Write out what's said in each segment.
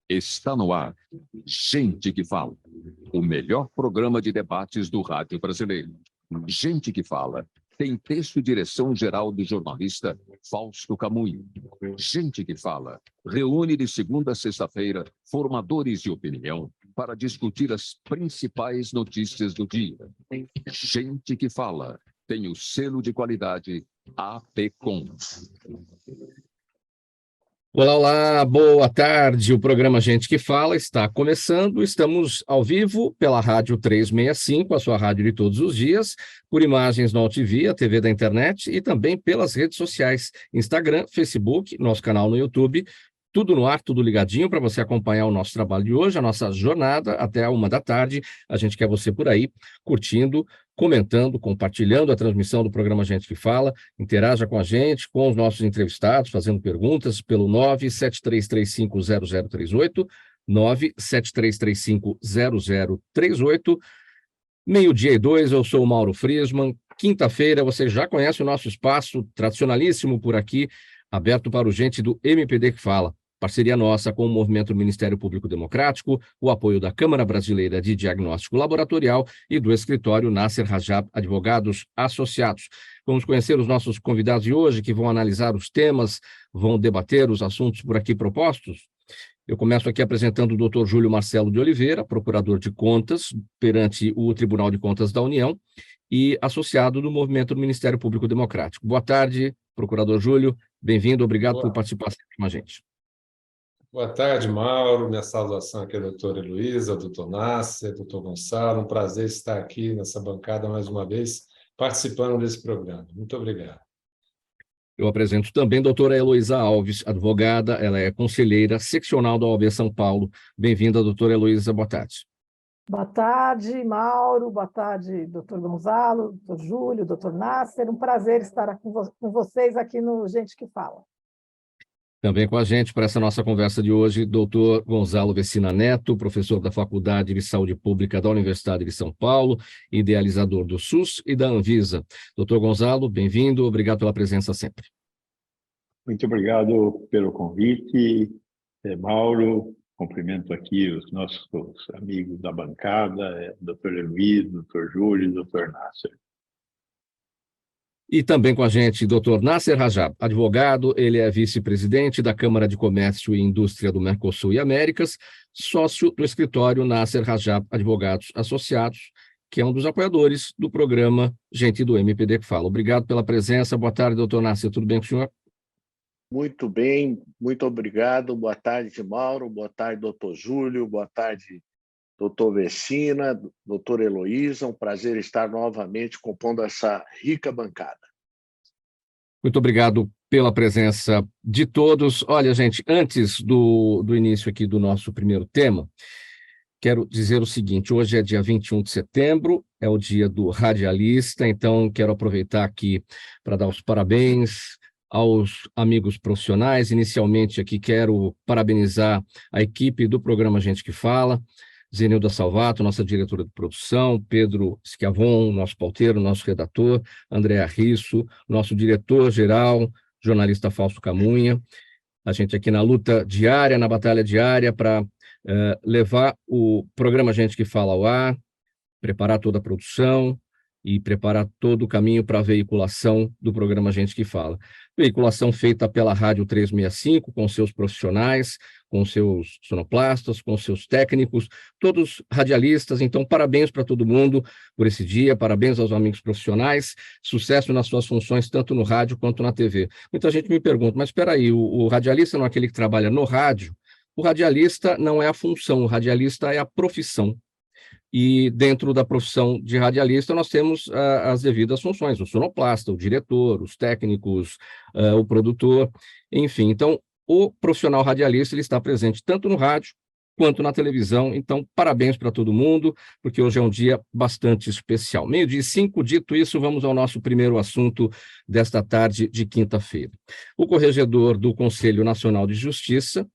Está no ar. Gente que Fala. O melhor programa de debates do rádio brasileiro. Gente que Fala. Tem texto e direção geral do jornalista Fausto Camunho. Gente que Fala. Reúne de segunda a sexta-feira formadores de opinião para discutir as principais notícias do dia. Gente que Fala. Tem o selo de qualidade APCOM. Olá, olá, boa tarde. O programa Gente que Fala está começando. Estamos ao vivo pela Rádio 365, a sua rádio de todos os dias, por imagens no TV, a TV da internet e também pelas redes sociais, Instagram, Facebook, nosso canal no YouTube. Tudo no ar, tudo ligadinho para você acompanhar o nosso trabalho de hoje, a nossa jornada até a 13h. A gente quer você por aí, curtindo, comentando, compartilhando a transmissão do programa Gente que Fala. Interaja com a gente, com os nossos entrevistados, fazendo perguntas pelo 973350038, 973350038. 12:02, eu sou o Mauro Friesman. Quinta-feira, você já conhece o nosso espaço tradicionalíssimo por aqui, aberto para o gente do MPD que Fala. Parceria nossa com o Movimento Ministério Público Democrático, o apoio da Câmara Brasileira de Diagnóstico Laboratorial e do escritório Nasser Rajab Advogados Associados. Vamos conhecer os nossos convidados de hoje, que vão analisar os temas, vão debater os assuntos por aqui propostos. Eu começo aqui apresentando o Dr. Júlio Marcelo de Oliveira, procurador de contas perante o Tribunal de Contas da União e associado do Movimento do Ministério Público Democrático. Boa tarde, procurador Júlio. Bem-vindo, obrigado por participar sempre com a gente. Boa tarde, Mauro. Minha saudação aqui à doutora Heloísa, ao doutor Nasser, doutor Gonçalo. Um prazer estar aqui nessa bancada mais uma vez, participando desse programa. Muito obrigado. Eu apresento também a doutora Heloísa Alves, advogada, ela é conselheira seccional da OAB São Paulo. Bem-vinda, doutora Heloísa, boa tarde. Boa tarde, Mauro, boa tarde, doutor Gonçalo, doutor Júlio, doutor Nasser. Um prazer estar com vocês aqui no Gente que Fala. Também com a gente para essa nossa conversa de hoje, doutor Gonzalo Vecina Neto, professor da Faculdade de Saúde Pública da Universidade de São Paulo, idealizador do SUS e da Anvisa. Doutor Gonzalo, bem-vindo, obrigado pela presença sempre. Muito obrigado pelo convite, Mauro. Cumprimento aqui os nossos amigos da bancada, doutor Luiz, doutor Júlio e doutor Nasser. E também com a gente, doutor Nasser Rajab, advogado, ele é vice-presidente da Câmara de Comércio e Indústria do Mercosul e Américas, sócio do escritório Nasser Rajab Advogados Associados, que é um dos apoiadores do programa Gente do MPD que Fala. Obrigado pela presença. Boa tarde, doutor Nasser. Tudo bem com o senhor? Muito bem, muito obrigado. Boa tarde, Mauro. Boa tarde, doutor Júlio. Boa tarde, doutor Vecina, doutor Heloísa. Um prazer estar novamente compondo essa rica bancada. Muito obrigado pela presença de todos. Olha, gente, antes do início aqui do nosso primeiro tema, quero dizer o seguinte: hoje é dia 21 de setembro, é o dia do radialista, então quero aproveitar aqui para dar os parabéns aos amigos profissionais. Inicialmente aqui quero parabenizar a equipe do programa Gente que Fala, Zenilda Salvato, nossa diretora de produção, Pedro Schiavon, nosso pauteiro, nosso redator, André Risso, nosso diretor-geral, jornalista Fausto Camunha. A gente aqui na luta diária, na batalha diária, para levar o programa Gente que Fala ao ar, preparar toda a produção e preparar todo o caminho para a veiculação do programa Gente que Fala. Veiculação feita pela Rádio 365, com seus profissionais, com seus sonoplastas, com seus técnicos, todos radialistas. Então, parabéns para todo mundo por esse dia, parabéns aos amigos profissionais, sucesso nas suas funções, tanto no rádio quanto na TV. Muita gente me pergunta, mas espera aí, o radialista não é aquele que trabalha no rádio? O radialista não é a função, o radialista é a profissão. E dentro da profissão de radialista nós temos as devidas funções, o sonoplasta, o diretor, os técnicos, o produtor, enfim. Então, o profissional radialista ele está presente tanto no rádio quanto na televisão. Então, parabéns para todo mundo, porque hoje é um dia bastante especial. 12:05, dito isso, vamos ao nosso primeiro assunto desta tarde de quinta-feira. O corregedor do Conselho Nacional de Justiça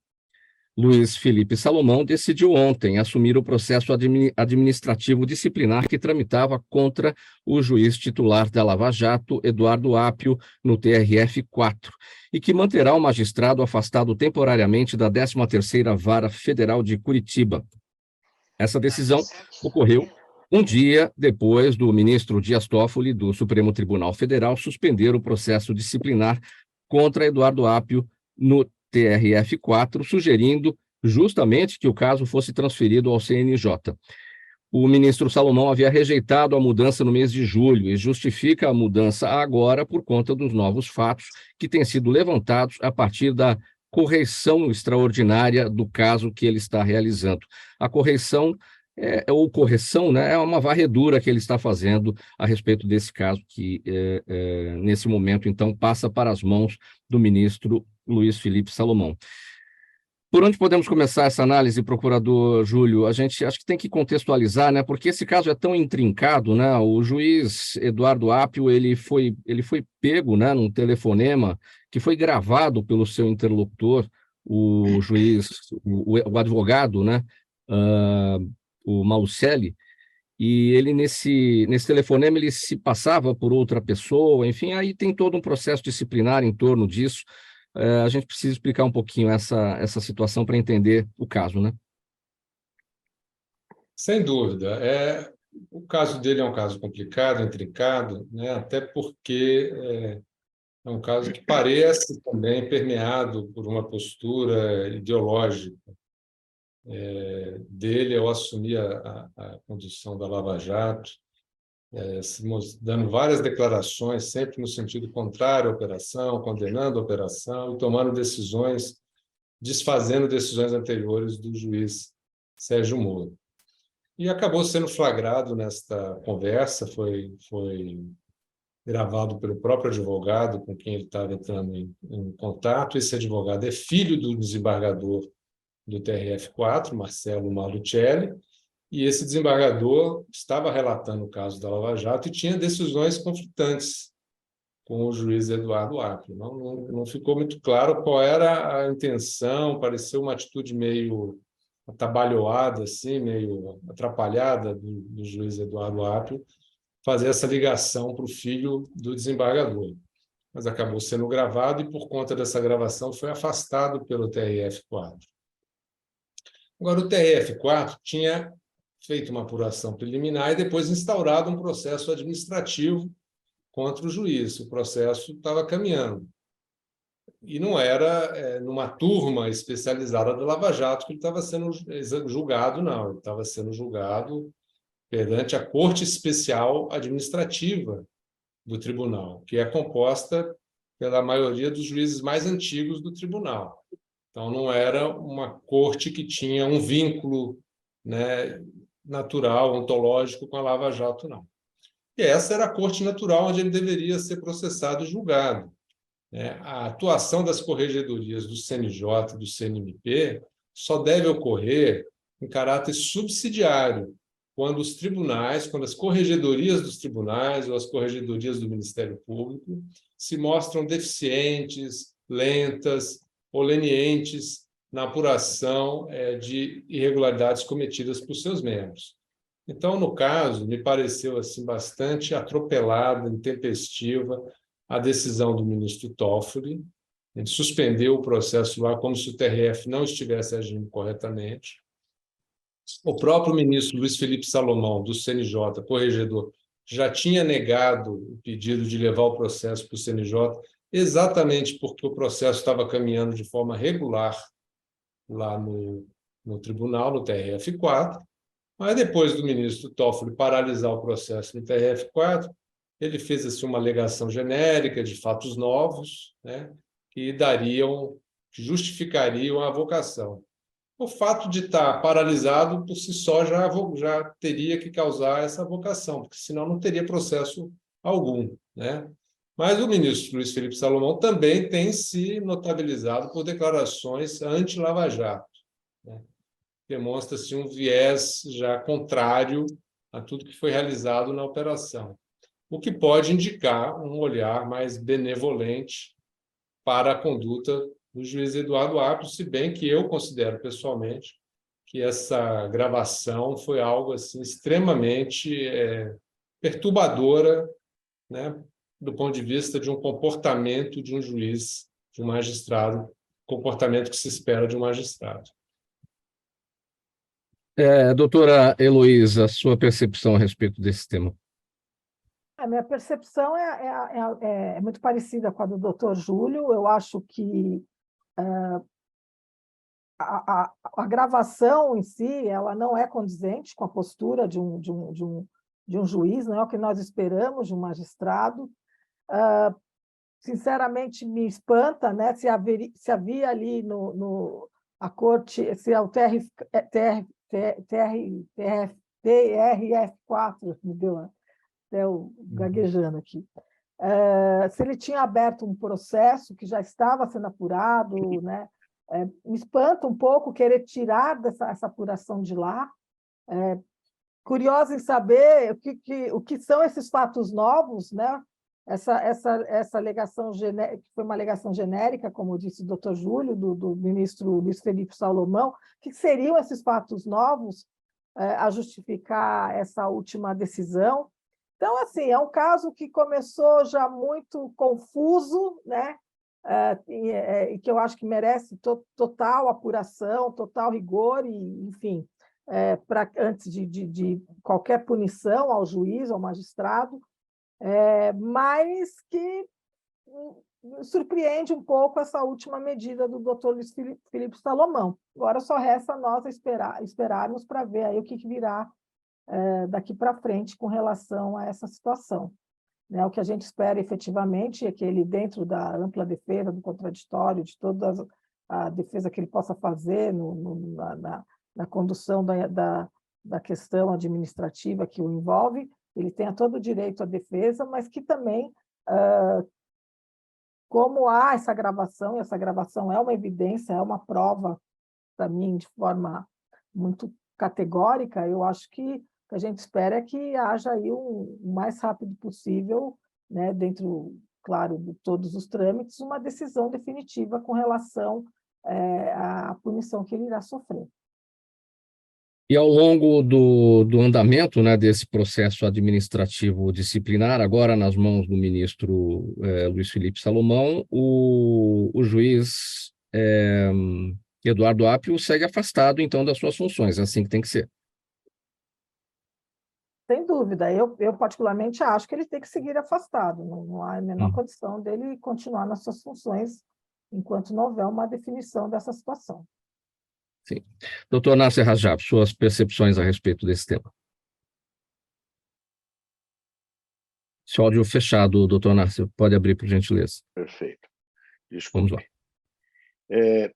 Luiz Felipe Salomão decidiu ontem assumir o processo administrativo disciplinar que tramitava contra o juiz titular da Lava Jato, Eduardo Apio, no TRF-4, e que manterá o magistrado afastado temporariamente da 13ª Vara Federal de Curitiba. Essa decisão ocorreu um dia depois do ministro Dias Toffoli, do Supremo Tribunal Federal, suspender o processo disciplinar contra Eduardo Apio no TRF-4, sugerindo justamente que o caso fosse transferido ao CNJ. O ministro Salomão havia rejeitado a mudança no mês de julho e justifica a mudança agora por conta dos novos fatos que têm sido levantados a partir da correição extraordinária do caso que ele está realizando. A correção né, é uma varredura que ele está fazendo a respeito desse caso que, nesse momento, então, passa para as mãos do ministro Luiz Felipe Salomão. Por onde podemos começar essa análise, procurador Júlio? A gente acho que tem que contextualizar, né, porque esse caso é tão intrincado, né? O juiz Eduardo Apio, ele foi pego, né, num telefonema que foi gravado pelo seu interlocutor, o juiz, o advogado, né, o Malucelli, e ele nesse telefonema ele se passava por outra pessoa, enfim, aí tem todo um processo disciplinar em torno disso. A gente precisa explicar um pouquinho essa situação para entender o caso, né? Sem dúvida. O caso dele é um caso complicado, intrincado, né? Até porque é um caso que parece também permeado por uma postura ideológica dele ao assumir a condução da Lava Jato, dando várias declarações, sempre no sentido contrário à operação, condenando a operação e tomando decisões, desfazendo decisões anteriores do juiz Sérgio Moro. E acabou sendo flagrado nesta conversa, foi gravado pelo próprio advogado com quem ele estava entrando em contato. Esse advogado é filho do desembargador do TRF-4, Marcelo Malucelli, e esse desembargador estava relatando o caso da Lava Jato e tinha decisões conflitantes com o juiz Eduardo Apio. Não ficou muito claro qual era a intenção, pareceu uma atitude meio atabalhoada, assim, meio atrapalhada do juiz Eduardo Apio, fazer essa ligação para o filho do desembargador. Mas acabou sendo gravado e, por conta dessa gravação, foi afastado pelo TRF-4. Agora, o TRF-4 tinha feito uma apuração preliminar e depois instaurado um processo administrativo contra o juiz. O processo estava caminhando. E não era numa turma especializada da Lava Jato que ele estava sendo julgado, não. Ele estava sendo julgado perante a Corte Especial Administrativa do Tribunal, que é composta pela maioria dos juízes mais antigos do Tribunal. Então, não era uma corte que tinha um vínculo, né, natural, ontológico com a Lava Jato, não. E essa era a corte natural onde ele deveria ser processado e julgado. A atuação das corregedorias do CNJ e do CNMP só deve ocorrer em caráter subsidiário, quando os tribunais, quando as corregedorias dos tribunais ou as corregedorias do Ministério Público se mostram deficientes, lentas ou lenientes na apuração de irregularidades cometidas por seus membros. Então, no caso, me pareceu assim bastante atropelada, intempestiva, a decisão do ministro Toffoli. Ele suspendeu o processo lá como se o TRF não estivesse agindo corretamente. O próprio ministro Luiz Felipe Salomão, do CNJ, corregedor, já tinha negado o pedido de levar o processo para o CNJ, exatamente porque o processo estava caminhando de forma regular lá no tribunal, no TRF-4. Mas depois do ministro Toffoli paralisar o processo no TRF-4, ele fez assim, uma alegação genérica de fatos novos, né, que justificariam a avocação. O fato de estar paralisado, por si só, já teria que causar essa avocação, porque senão não teria processo algum, né? Mas o ministro Luiz Felipe Salomão também tem se notabilizado por declarações anti-Lava Jato, né? Demonstra-se um viés já contrário a tudo que foi realizado na operação, o que pode indicar um olhar mais benevolente para a conduta do juiz Eduardo Apio, se bem que eu considero pessoalmente que essa gravação foi algo assim extremamente perturbadora, né, do ponto de vista de um comportamento de um juiz, de um magistrado, comportamento que se espera de um magistrado. Doutora Heloísa, sua percepção a respeito desse tema? A minha percepção é muito parecida com a do doutor Júlio. Eu acho que a gravação em si ela não é condizente com a postura de um juiz, não é o que nós esperamos de um magistrado. Sinceramente, me espanta, né, se havia ali a corte, se é o TRF4, me deu até o gaguejando aqui, se ele tinha aberto um processo que já estava sendo apurado, né? Me espanta um pouco querer tirar essa apuração de lá. Curiosa em saber o que são esses fatos novos, né? Essa alegação que foi uma alegação genérica, como disse o doutor Júlio, do ministro Luiz Felipe Salomão. O que seriam esses fatos novos a justificar essa última decisão? Então, assim, é um caso que começou já muito confuso, né? E que eu acho que merece total apuração, total rigor, e, enfim, antes de qualquer punição ao juiz, ao magistrado, mas que surpreende um pouco essa última medida do doutor Luiz Felipe Salomão. Agora só resta nós esperarmos para ver aí o que virá daqui para frente com relação a essa situação. O que a gente espera efetivamente é que ele, dentro da ampla defesa, do contraditório, de toda a defesa que ele possa fazer na condução da questão administrativa que o envolve, ele tenha todo o direito à defesa, mas que também, como há essa gravação, e essa gravação é uma evidência, é uma prova, para mim, de forma muito categórica, eu acho que a gente espera que haja aí o mais rápido possível, né, dentro, claro, de todos os trâmites, uma decisão definitiva com relação à punição que ele irá sofrer. E ao longo do andamento, né, desse processo administrativo disciplinar, agora nas mãos do ministro Luiz Felipe Salomão, o juiz Eduardo Apio segue afastado, então, das suas funções, é assim que tem que ser. Sem dúvida, eu particularmente acho que ele tem que seguir afastado, não há a menor condição dele continuar nas suas funções enquanto não houver uma definição dessa situação. Sim. Doutor Nasser Rajab, suas percepções a respeito desse tema. Seu áudio fechado, doutor Nasser, pode abrir, por gentileza. Perfeito. Desculpe. Vamos lá.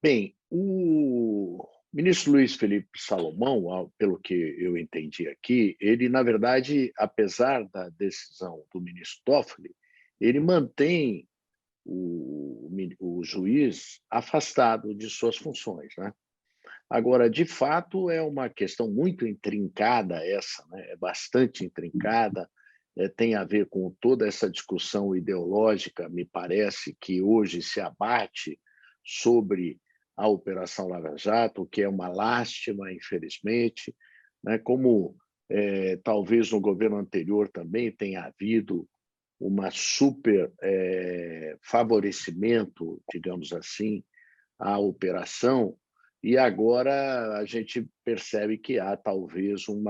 Bem, o ministro Luiz Felipe Salomão, pelo que eu entendi aqui, ele, na verdade, apesar da decisão do ministro Toffoli, ele mantém o juiz afastado de suas funções, né? Agora, de fato, é uma questão muito intrincada essa, né? É bastante intrincada, tem a ver com toda essa discussão ideológica, me parece, que hoje se abate sobre a Operação Lava Jato, que é uma lástima, infelizmente, né? Como talvez no governo anterior também tenha havido uma super favorecimento, digamos assim, à operação, e agora a gente percebe que há talvez um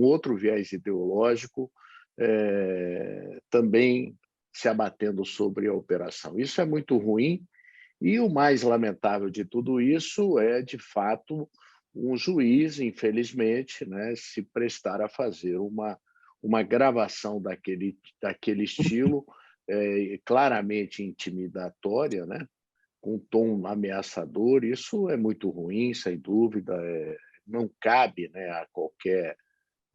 outro viés ideológico também se abatendo sobre a operação. Isso é muito ruim, e o mais lamentável de tudo isso é, de fato, um juiz, infelizmente, né, se prestar a fazer uma gravação daquele estilo, claramente intimidatória, né, com um tom ameaçador. Isso é muito ruim, sem dúvida, não cabe, né, a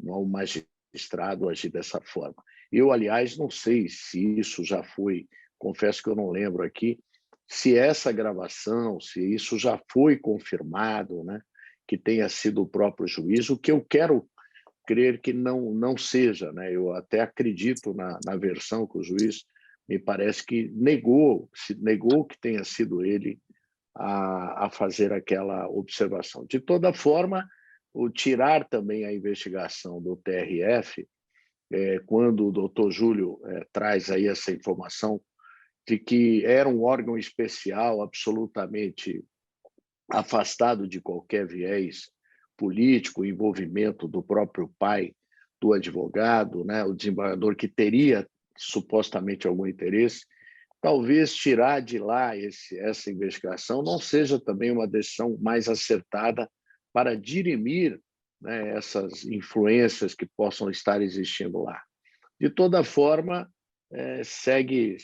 um magistrado agir dessa forma. Eu, aliás, não sei se isso já foi, confesso que eu não lembro aqui, se essa gravação, se isso já foi confirmado, né, que tenha sido o próprio juiz, o que eu quero crer que não seja, né? Eu até acredito na versão que o juiz me parece que negou que tenha sido ele a fazer aquela observação. De toda forma, o tirar também a investigação do TRF, quando o doutor Júlio traz aí essa informação de que era um órgão especial absolutamente afastado de qualquer viés político, envolvimento do próprio pai do advogado, né, o desembargador que teria supostamente algum interesse, talvez tirar de lá essa investigação não seja também uma decisão mais acertada para dirimir, né, essas influências que possam estar existindo lá. De toda forma, segue,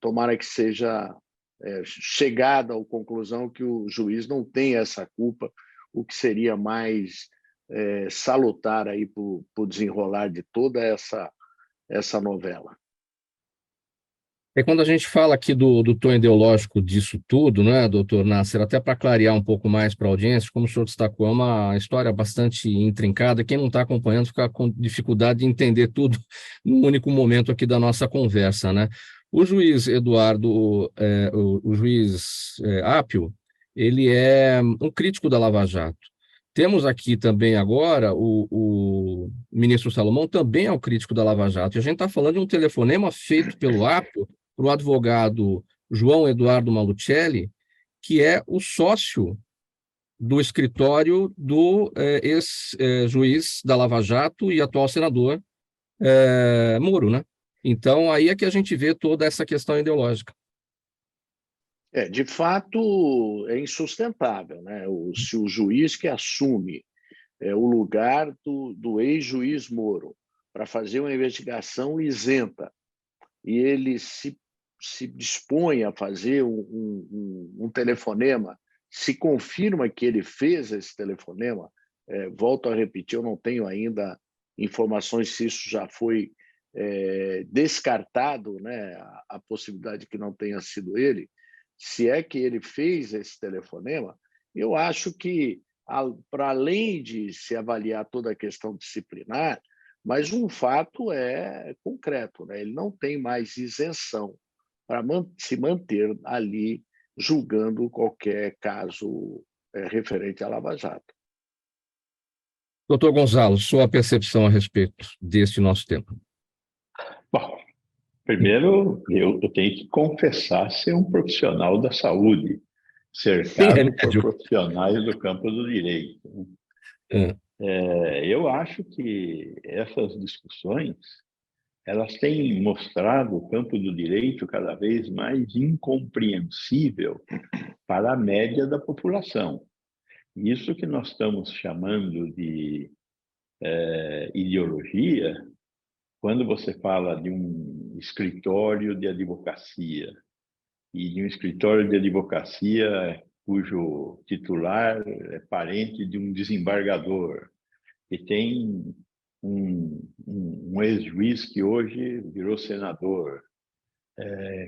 tomara que seja chegada à conclusão que o juiz não tem essa culpa, o que seria mais salutar aí para o desenrolar de toda essa novela. Quando a gente fala aqui do tom ideológico disso tudo, né, doutor Nasser, até para clarear um pouco mais para a audiência, como o senhor destacou, é uma história bastante intrincada. Quem não está acompanhando fica com dificuldade de entender tudo num único momento aqui da nossa conversa, né? O juiz Eduardo, o juiz Apio, ele é um crítico da Lava Jato. Temos aqui também agora o ministro Salomão, também é um crítico da Lava Jato. E a gente está falando de um telefonema feito pelo Apio para o advogado João Eduardo Malucelli, que é o sócio do escritório do ex-juiz da Lava Jato e atual senador Moro, né? Então, aí é que a gente vê toda essa questão ideológica. De fato, é insustentável, né? Se o juiz que assume o lugar do ex-juiz Moro para fazer uma investigação isenta e ele se dispõe a fazer um telefonema, se confirma que ele fez esse telefonema, volto a repetir, eu não tenho ainda informações se isso já foi descartado, né, a possibilidade que não tenha sido ele, se é que ele fez esse telefonema, eu acho que, para além de se avaliar toda a questão disciplinar, mas um fato é concreto, né? Ele não tem mais isenção para se manter ali julgando qualquer caso referente à Lava Jato. Doutor Gonzalo, sua percepção a respeito desse nosso tema. Bom, primeiro, eu tenho que confessar ser um profissional da saúde, cercado por profissionais do campo do direito. Eu acho que essas discussões elas têm mostrado o campo do direito cada vez mais incompreensível para a média da população. Isso que nós estamos chamando de ideologia, quando você fala de um escritório de advocacia, e de um escritório de advocacia cujo titular é parente de um desembargador, e tem um ex-juiz que hoje virou senador,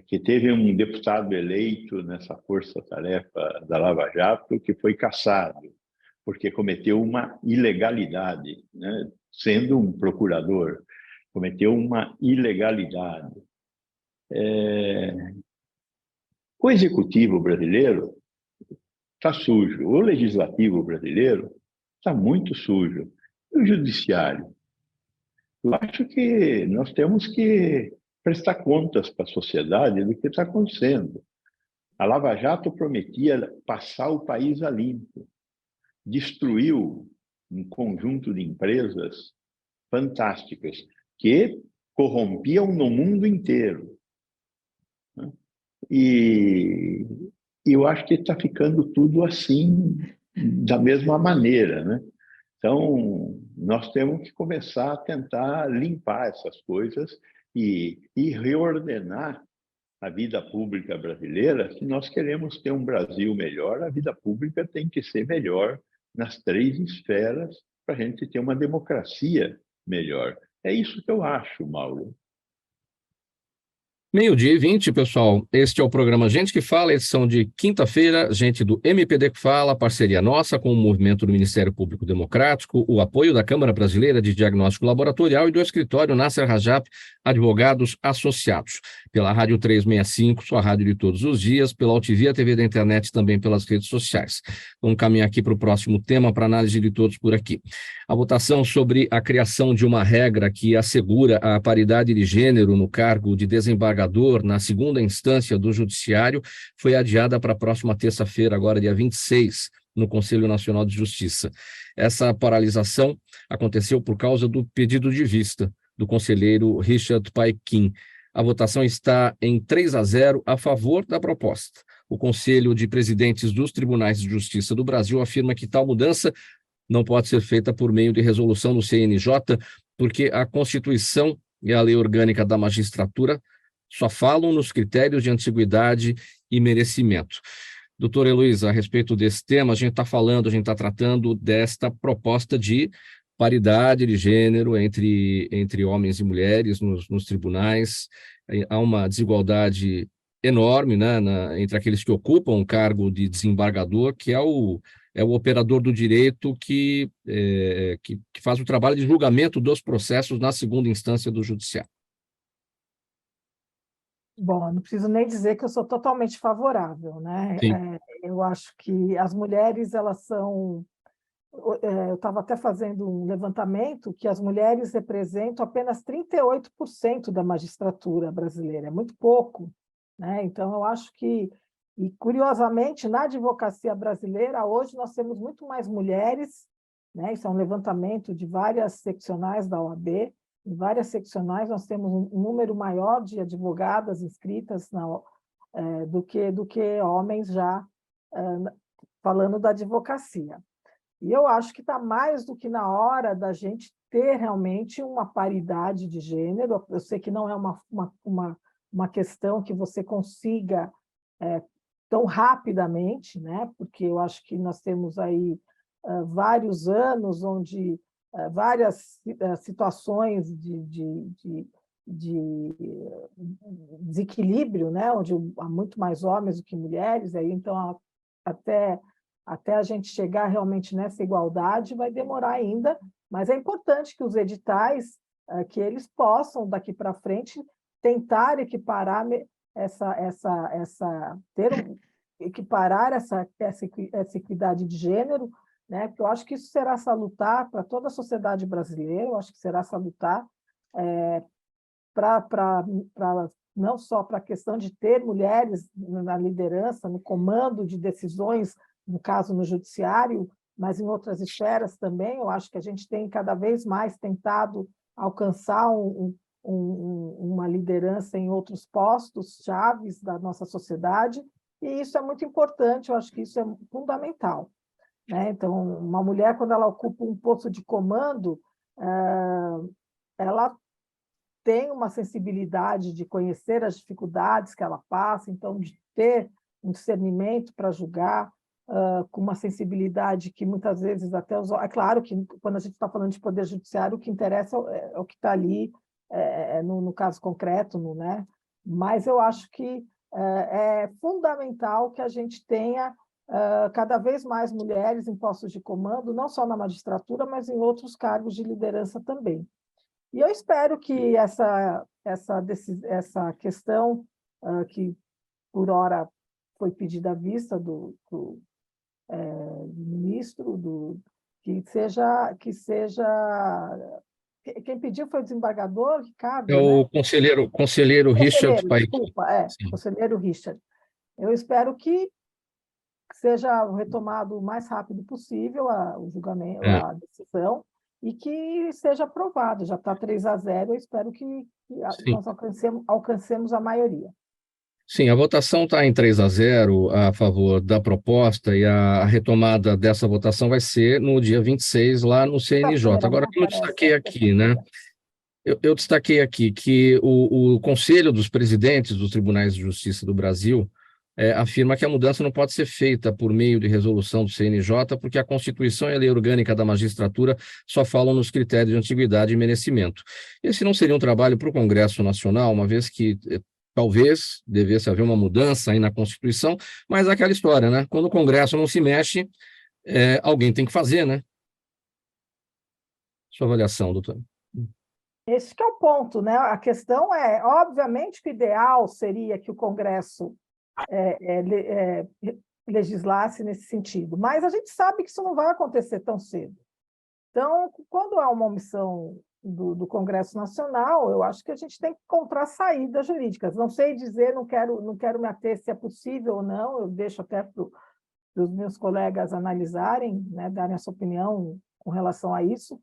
que teve um deputado eleito nessa força-tarefa da Lava Jato que foi cassado, porque cometeu uma ilegalidade, né? Sendo um procurador, cometeu uma ilegalidade. O executivo brasileiro está sujo, o legislativo brasileiro está muito sujo, e o judiciário? Eu acho que nós temos que prestar contas para a sociedade do que está acontecendo. A Lava Jato prometia passar o país a limpo, destruiu um conjunto de empresas fantásticas que corrompiam no mundo inteiro. E eu acho que está ficando tudo assim, da mesma maneira, né? Então, nós temos que começar a tentar limpar essas coisas e reordenar a vida pública brasileira. Se nós queremos ter um Brasil melhor, a vida pública tem que ser melhor nas 3 esferas para a gente ter uma democracia melhor. É isso que eu acho, Mauro. 12h20, pessoal. Este é o programa Gente que Fala, edição de quinta-feira, gente do MPD que Fala, parceria nossa com o movimento do Ministério Público Democrático, o apoio da Câmara Brasileira de Diagnóstico Laboratorial e do escritório Nasser Rajab, advogados associados. Pela Rádio 365, sua rádio de todos os dias, pela Altivia TV da internet, também pelas redes sociais. Vamos caminhar aqui para o próximo tema, para análise de todos por aqui. A votação sobre a criação de uma regra que assegura a paridade de gênero no cargo de desembargador na segunda instância do Judiciário foi adiada para a próxima terça-feira, agora dia 26, no Conselho Nacional de Justiça. Essa paralisação aconteceu por causa do pedido de vista do conselheiro Richard Paquin. A votação está em 3-0 a favor da proposta. O Conselho de Presidentes dos Tribunais de Justiça do Brasil afirma que tal mudança não pode ser feita por meio de resolução do CNJ, porque a Constituição e a Lei Orgânica da Magistratura só falam nos critérios de antiguidade e merecimento. Doutora Heloísa, a respeito desse tema, a gente está tratando desta proposta de paridade de gênero entre homens e mulheres nos tribunais. Há uma desigualdade enorme, né, entre aqueles que ocupam o cargo de desembargador, que é o operador do direito que faz o trabalho de julgamento dos processos na segunda instância do judiciário. Bom, não preciso nem dizer que eu sou totalmente favorável, né? Eu acho que as mulheres, elas são... Eu estava até fazendo um levantamento que as mulheres representam apenas 38% da magistratura brasileira, é muito pouco, né? Então, eu acho que... E, curiosamente, na advocacia brasileira, hoje nós temos muito mais mulheres, né? Isso é um levantamento de várias seccionais da OAB. Em várias seccionais nós temos um número maior de advogadas inscritas do que homens já falando da advocacia. E eu acho que está mais do que na hora da gente ter realmente uma paridade de gênero. Eu sei que não é uma questão que você consiga tão rapidamente, né? Porque eu acho que nós temos aí vários anos onde várias situações de desequilíbrio, né? Onde há muito mais homens do que mulheres, aí então até a gente chegar realmente nessa igualdade vai demorar ainda, mas é importante que os editais, que eles possam daqui para frente tentar equiparar equiparar essa equidade de gênero, né? Porque eu acho que isso será salutar para toda a sociedade brasileira, eu acho que será salutar não só para a questão de ter mulheres na liderança, no comando de decisões, no caso no judiciário, mas em outras esferas também. Eu acho que a gente tem cada vez mais tentado alcançar uma liderança em outros postos chaves da nossa sociedade, e isso é muito importante, eu acho que isso é fundamental, né? Então, uma mulher, quando ela ocupa um posto de comando, ela tem uma sensibilidade de conhecer as dificuldades que ela passa, então, de ter um discernimento para julgar, com uma sensibilidade que muitas vezes até os... É claro que quando a gente está falando de poder judiciário, o que interessa é o que está ali, no caso concreto, né? Mas eu acho que é fundamental que a gente tenha cada vez mais mulheres em postos de comando, não só na magistratura, mas em outros cargos de liderança também. E eu espero que essa questão que, por hora, foi pedida à vista do ministro, que seja... Quem pediu foi o desembargador, Ricardo? É o, né? conselheiro Richard Paquin. Desculpa, conselheiro Richard. Eu espero que seja retomado o mais rápido possível o julgamento, a decisão, e que seja aprovado. Já está 3-0, eu espero que nós alcancemos a maioria. Sim, a votação está em 3-0 a favor da proposta, e a retomada dessa votação vai ser no dia 26, lá no CNJ. Agora, eu destaquei aqui, né? Eu destaquei aqui que o Conselho dos Presidentes dos Tribunais de Justiça do Brasil afirma que a mudança não pode ser feita por meio de resolução do CNJ, porque a Constituição e a Lei Orgânica da Magistratura só falam nos critérios de antiguidade e merecimento. Esse não seria um trabalho para o Congresso Nacional, uma vez que talvez devesse haver uma mudança aí na Constituição, mas é aquela história, né? Quando o Congresso não se mexe, alguém tem que fazer, né? Sua avaliação, doutora. Esse que é o ponto, né? A questão é, obviamente, que o ideal seria que o Congresso legislasse nesse sentido, mas a gente sabe que isso não vai acontecer tão cedo. Então, quando há uma omissão do Congresso Nacional, eu acho que a gente tem que encontrar saídas jurídicas. Não sei dizer, não quero me ater se é possível ou não, eu deixo até para os meus colegas analisarem, né, darem a sua opinião com relação a isso.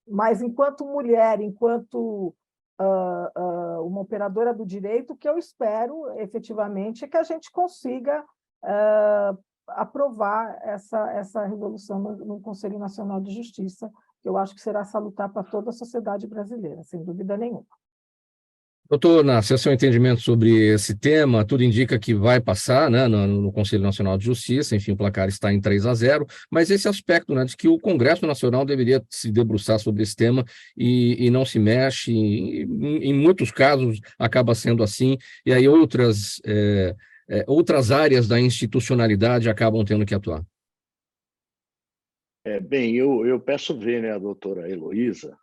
Mas, enquanto mulher, enquanto uma operadora do direito, o que eu espero, efetivamente, é que a gente consiga aprovar essa resolução no Conselho Nacional de Justiça, que eu acho que será salutar para toda a sociedade brasileira, sem dúvida nenhuma. Doutor, na seu entendimento sobre esse tema, tudo indica que vai passar, né, no Conselho Nacional de Justiça, enfim, o placar está em 3-0, mas esse aspecto, né, de que o Congresso Nacional deveria se debruçar sobre esse tema e não se mexe, em muitos casos acaba sendo assim, e aí outras áreas da institucionalidade acabam tendo que atuar. Bem, eu peço ver, né, a doutora Heloísa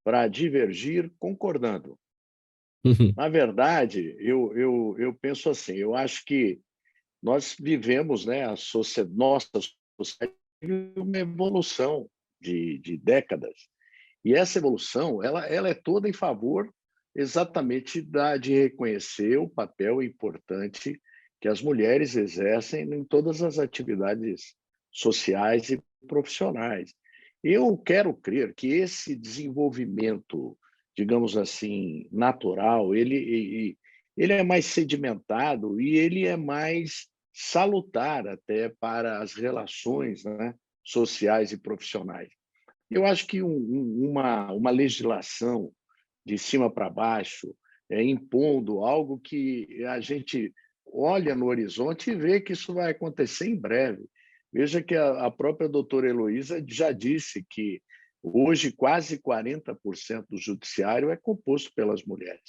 para divergir concordando. Na verdade, eu penso assim, eu acho que nós vivemos, né, nossa sociedade uma evolução de décadas, e essa evolução ela é toda em favor exatamente de reconhecer o papel importante que as mulheres exercem em todas as atividades sociais e profissionais. Eu quero crer que esse desenvolvimento, digamos assim, natural, ele é mais sedimentado e ele é mais salutar até para as relações, né, sociais e profissionais. Eu acho que uma legislação de cima para baixo, impondo algo que a gente olha no horizonte e vê que isso vai acontecer em breve. Veja que a própria doutora Heloísa já disse que hoje quase 40% do judiciário é composto pelas mulheres.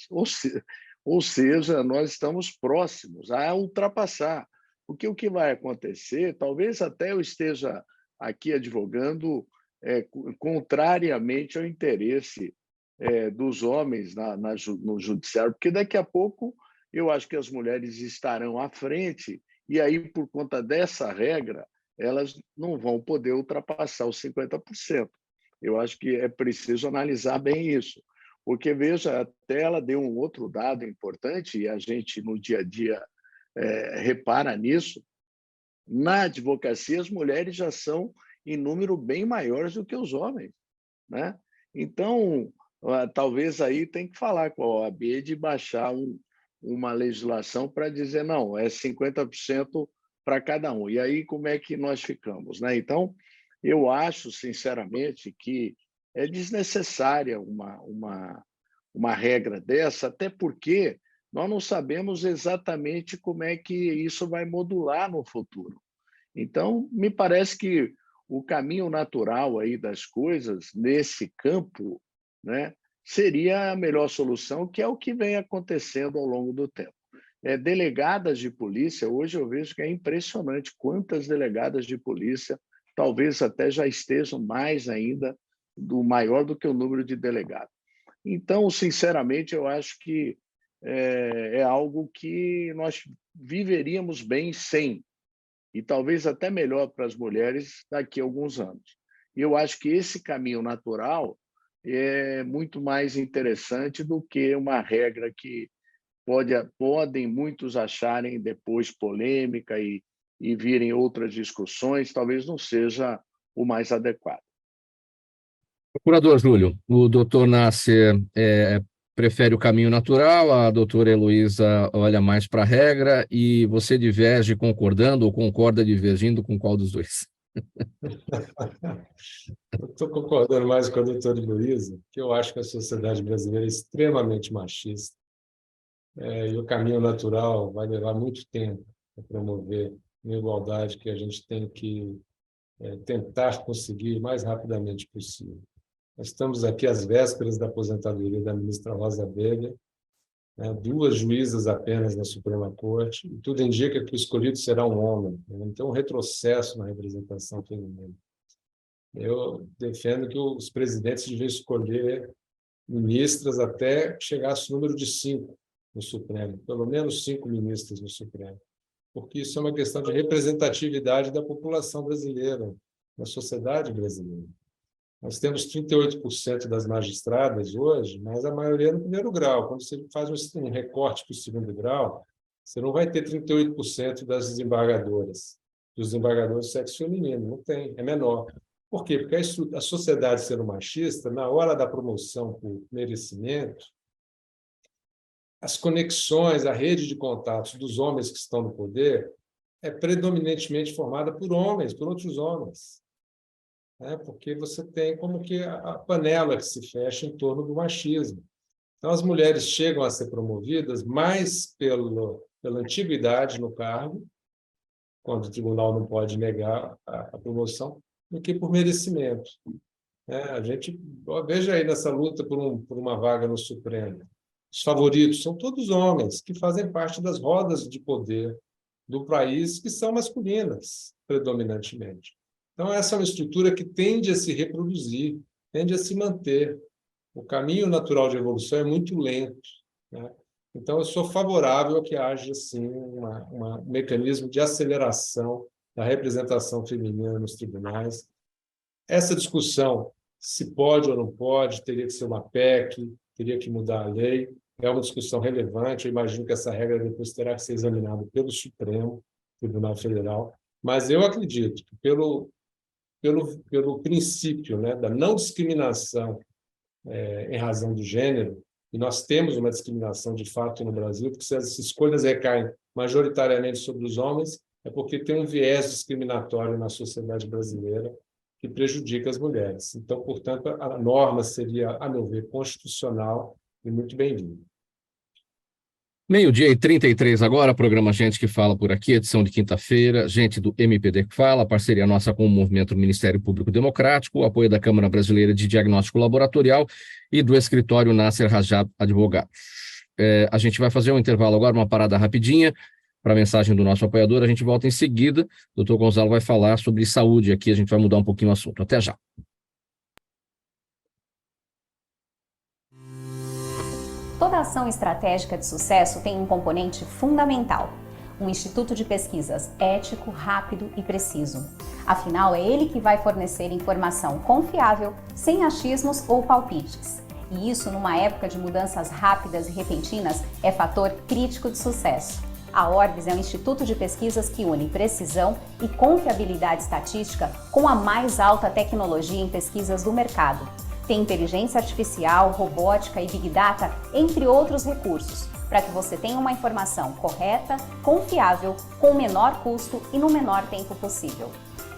Ou seja, nós estamos próximos a ultrapassar. Porque o que vai acontecer, talvez até eu esteja aqui advogando contrariamente ao interesse dos homens no judiciário, porque daqui a pouco eu acho que as mulheres estarão à frente e aí, por conta dessa regra, elas não vão poder ultrapassar os 50%. Eu acho que é preciso analisar bem isso, porque, veja, até ela deu um outro dado importante, e a gente, no dia a dia, repara nisso. Na advocacia, as mulheres já são em número bem maiores do que os homens, né? Então, talvez aí tem que falar com a OAB de baixar uma legislação para dizer, não, é 50% para cada um. E aí, como é que nós ficamos, né? Então, eu acho, sinceramente, que é desnecessária uma regra dessa, até porque nós não sabemos exatamente como é que isso vai modular no futuro. Então, me parece que o caminho natural aí das coisas, nesse campo, né, seria a melhor solução, que é o que vem acontecendo ao longo do tempo. Delegadas de polícia, hoje eu vejo que é impressionante quantas delegadas de polícia, talvez até já estejam mais ainda, maior do que o número de delegados. Então, sinceramente, eu acho que é algo que nós viveríamos bem sem, e talvez até melhor para as mulheres daqui a alguns anos. E eu acho que esse caminho natural é muito mais interessante do que uma regra que podem muitos acharem depois polêmica e virem outras discussões, talvez não seja o mais adequado. Procurador Júlio, o doutor Nasser prefere o caminho natural, a doutora Heloísa olha mais para a regra, e você diverge concordando ou concorda divergindo com qual dos dois? Eu estou concordando mais com a doutora Heloísa, que eu acho que a sociedade brasileira é extremamente machista, e o caminho natural vai levar muito tempo para promover uma igualdade que a gente tem que tentar conseguir o mais rapidamente possível. Nós estamos aqui às vésperas da aposentadoria da ministra Rosa Weber, né? 2 juízas apenas na Suprema Corte, e tudo indica que o escolhido será um homem, né? Então, um retrocesso na representação feminina. Eu defendo que os presidentes deviam escolher ministras até chegar a esse número de 5 no Supremo, pelo menos 5 ministras no Supremo, porque isso é uma questão de representatividade da população brasileira, da sociedade brasileira. Nós temos 38% das magistradas hoje, mas a maioria no primeiro grau. Quando você faz um recorte para o segundo grau, você não vai ter 38% das desembargadoras, dos desembargadores do sexo feminino, não tem, é menor. Por quê? Porque a sociedade sendo machista, na hora da promoção por merecimento, as conexões, a rede de contatos dos homens que estão no poder é predominantemente formada por homens, por outros homens. Porque você tem como que a panela que se fecha em torno do machismo. Então, as mulheres chegam a ser promovidas mais pela antiguidade no cargo, quando o tribunal não pode negar a promoção, do que por merecimento. A gente veja aí nessa luta por uma vaga no Supremo. Os favoritos são todos homens que fazem parte das rodas de poder do país, que são masculinas, predominantemente. Então, essa é uma estrutura que tende a se reproduzir, tende a se manter. O caminho natural de evolução é muito lento, né? Então, eu sou favorável a que haja, assim, um mecanismo de aceleração da representação feminina nos tribunais. Essa discussão, se pode ou não pode, teria que ser uma PEC, teria que mudar a lei, é uma discussão relevante. Eu imagino que essa regra depois terá que ser examinada pelo Supremo Tribunal Federal, mas eu acredito que pelo princípio, né, da não discriminação em razão do gênero, e nós temos uma discriminação de fato no Brasil, porque se as escolhas recaem majoritariamente sobre os homens, é porque tem um viés discriminatório na sociedade brasileira que prejudica as mulheres. Então, portanto, a norma seria, a meu ver, constitucional e muito bem-vinda. 12h33 agora, programa Gente que Fala por aqui, edição de quinta-feira, gente do MPD que Fala, parceria nossa com o Movimento Ministério Público Democrático, o apoio da Câmara Brasileira de Diagnóstico Laboratorial e do escritório Nasser Rajab Advogados. A gente vai fazer um intervalo agora, uma parada rapidinha, para a mensagem do nosso apoiador, a gente volta em seguida, o Dr. Gonzalo vai falar sobre saúde aqui, a gente vai mudar um pouquinho o assunto. Até já. Toda ação estratégica de sucesso tem um componente fundamental: um instituto de pesquisas ético, rápido e preciso. Afinal, é ele que vai fornecer informação confiável, sem achismos ou palpites. E isso, numa época de mudanças rápidas e repentinas, é fator crítico de sucesso. A Orbis é um instituto de pesquisas que une precisão e confiabilidade estatística com a mais alta tecnologia em pesquisas do mercado. Tem inteligência artificial, robótica e Big Data, entre outros recursos, para que você tenha uma informação correta, confiável, com o menor custo e no menor tempo possível.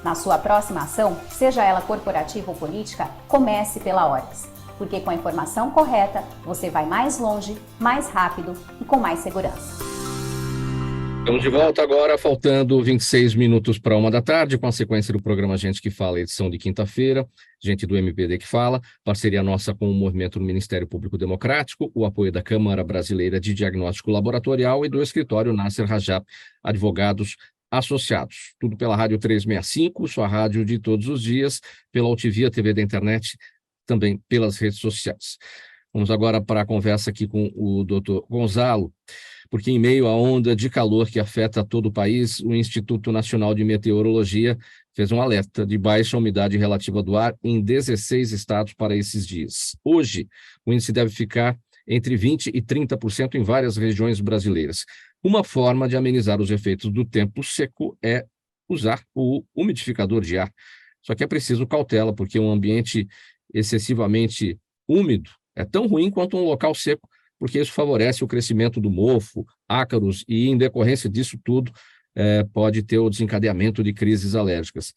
Na sua próxima ação, seja ela corporativa ou política, comece pela Orbis, porque com a informação correta, você vai mais longe, mais rápido e com mais segurança. Estamos de volta agora, faltando 26 minutos para 13h, com a sequência do programa Gente que Fala, edição de quinta-feira, gente do MPD que Fala, parceria nossa com o Movimento do Ministério Público Democrático, o apoio da Câmara Brasileira de Diagnóstico Laboratorial e do escritório Nasser Rajab Advogados Associados. Tudo pela Rádio 365, sua rádio de todos os dias, pela UTV, a TV da internet, também pelas redes sociais. Vamos agora para a conversa aqui com o Dr. Gonzalo, porque em meio à onda de calor que afeta todo o país, o Instituto Nacional de Meteorologia fez um alerta de baixa umidade relativa do ar em 16 estados para esses dias. Hoje, o índice deve ficar entre 20% e 30% em várias regiões brasileiras. Uma forma de amenizar os efeitos do tempo seco é usar o umidificador de ar. Só que é preciso cautela, porque um ambiente excessivamente úmido é tão ruim quanto um local seco, porque isso favorece o crescimento do mofo, ácaros, e em decorrência disso tudo, pode ter o desencadeamento de crises alérgicas.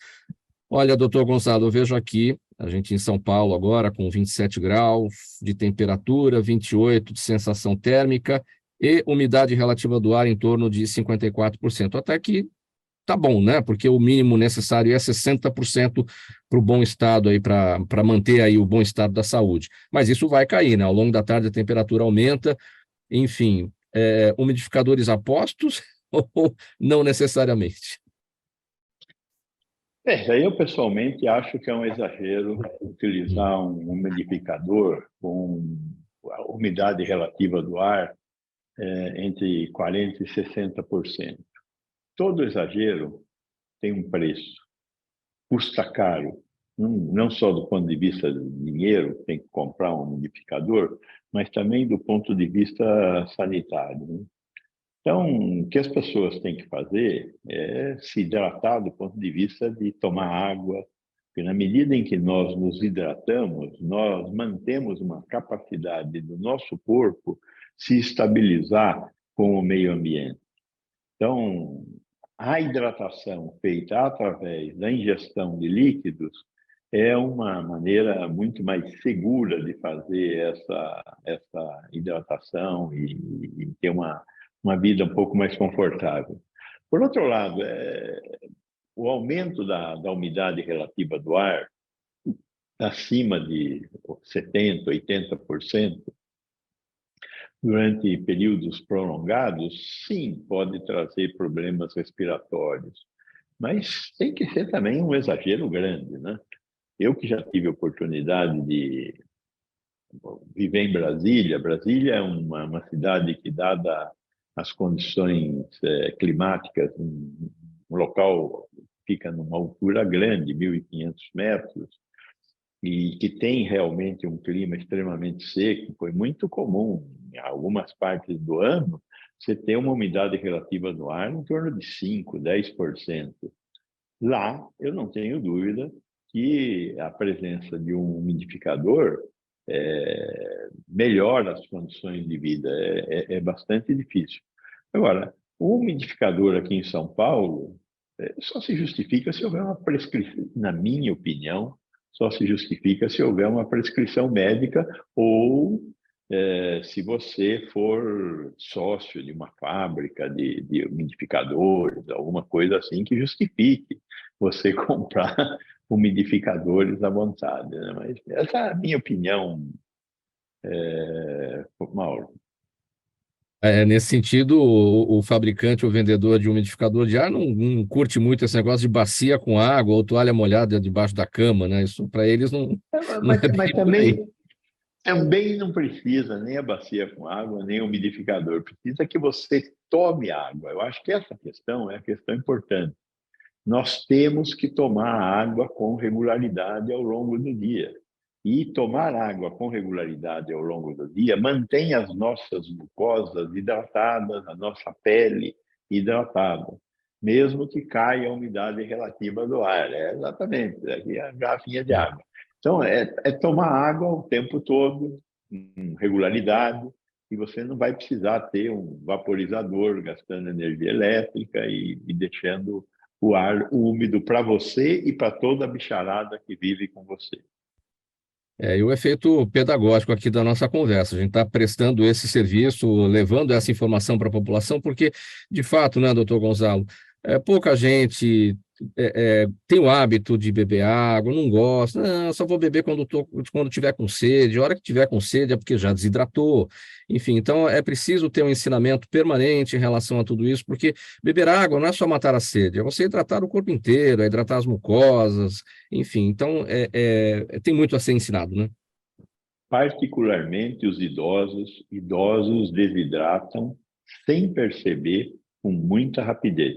Olha, doutor Gonçalo, eu vejo aqui, a gente em São Paulo agora, com 27 graus de temperatura, 28 de sensação térmica e umidade relativa do ar em torno de 54%. Até que tá bom, né? Porque o mínimo necessário é 60% para o bom estado aí, para manter aí o bom estado da saúde. Mas isso vai cair, né? Ao longo da tarde a temperatura aumenta enfim, umidificadores apostos ou não necessariamente? Eu pessoalmente acho que é um exagero utilizar um umidificador com a umidade relativa do ar entre 40% e 60%. Todo exagero tem um preço, custa caro, não só do ponto de vista do dinheiro, tem que comprar um umidificador, mas também do ponto de vista sanitário, né? Então, o que as pessoas têm que fazer é se hidratar do ponto de vista de tomar água, porque na medida em que nós nos hidratamos, nós mantemos uma capacidade do nosso corpo se estabilizar com o meio ambiente. Então, a hidratação feita através da ingestão de líquidos é uma maneira muito mais segura de fazer essa hidratação e ter uma vida um pouco mais confortável. Por outro lado, o aumento da umidade relativa do ar, acima de 70%, 80%, durante períodos prolongados, sim, pode trazer problemas respiratórios, mas tem que ser também um exagero grande, né? Eu que já tive a oportunidade de viver em Brasília, Brasília é uma cidade que, dada as condições climáticas, um local fica numa altura grande, 1.500 metros, e que tem realmente um clima extremamente seco. Foi muito comum, em algumas partes do ano, você ter uma umidade relativa do ar em torno de 5%, 10%. Lá, eu não tenho dúvida que a presença de um umidificador melhora as condições de vida, é bastante difícil. Agora, o umidificador aqui em São Paulo só se justifica se houver uma prescrição, na minha opinião, só se justifica se houver uma prescrição médica ou se você for sócio de uma fábrica de umidificadores, alguma coisa assim que justifique você comprar umidificadores à vontade, né? Mas essa é a minha opinião, Mauro. Nesse sentido, o fabricante ou vendedor de umidificador de ar não curte muito esse negócio de bacia com água ou toalha molhada debaixo da cama, né? Isso para eles não Mas também não precisa nem a bacia com água, nem o umidificador. Precisa que você tome água. Eu acho que essa questão é a questão importante. Nós temos que tomar água com regularidade ao longo do dia. E tomar água com regularidade ao longo do dia mantém as nossas mucosas hidratadas, a nossa pele hidratada, mesmo que caia a umidade relativa do ar. Exatamente, aqui é a garrafinha de água. Então, é tomar água o tempo todo, com regularidade, e você não vai precisar ter um vaporizador gastando energia elétrica e deixando o ar úmido para você e para toda a bicharada que vive com você. E o efeito pedagógico aqui da nossa conversa, a gente está prestando esse serviço, levando essa informação para a população, porque, de fato, né, doutor Gonzalo, pouca gente tem o hábito de beber água, não gosta, não, só vou beber quando tiver com sede, a hora que tiver com sede é porque já desidratou, enfim, então é preciso ter um ensinamento permanente em relação a tudo isso, porque beber água não é só matar a sede, é você hidratar o corpo inteiro, é hidratar as mucosas, enfim, então tem muito a ser ensinado, né? Particularmente os idosos desidratam sem perceber com muita rapidez.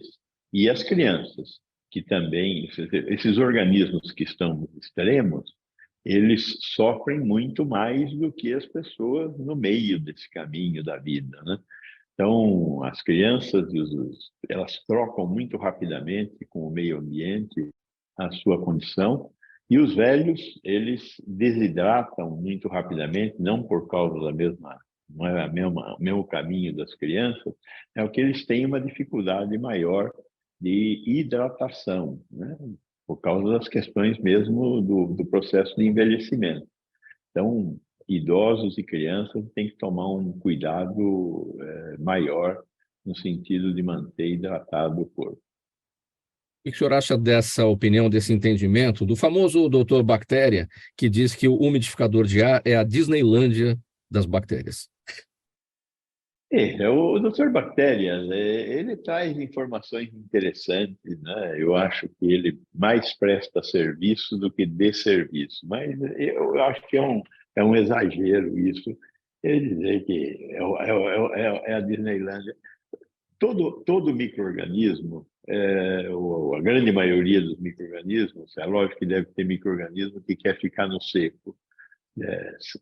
E as crianças, que também, esses organismos que estão nos extremos, eles sofrem muito mais do que as pessoas no meio desse caminho da vida, né? Então, as crianças, elas trocam muito rapidamente com o meio ambiente a sua condição, e os velhos, eles desidratam muito rapidamente, não por causa da mesma, não é o mesmo caminho das crianças, é o que eles têm uma dificuldade maior de hidratação, né? Por causa das questões mesmo do processo de envelhecimento. Então, idosos e crianças têm que tomar um cuidado maior no sentido de manter hidratado o corpo. O que o senhor acha dessa opinião, desse entendimento do famoso doutor Bactéria, que diz que o umidificador de ar é a Disneylândia das bactérias? O Dr. Bactérias, ele traz informações interessantes, né? Eu acho que ele mais presta serviço do que desserviço, mas eu acho que é um exagero isso, ele dizer que é a Disneylândia. Todo micro-organismo, a grande maioria dos micro-organismos, é lógico que deve ter micro-organismo que quer ficar no seco.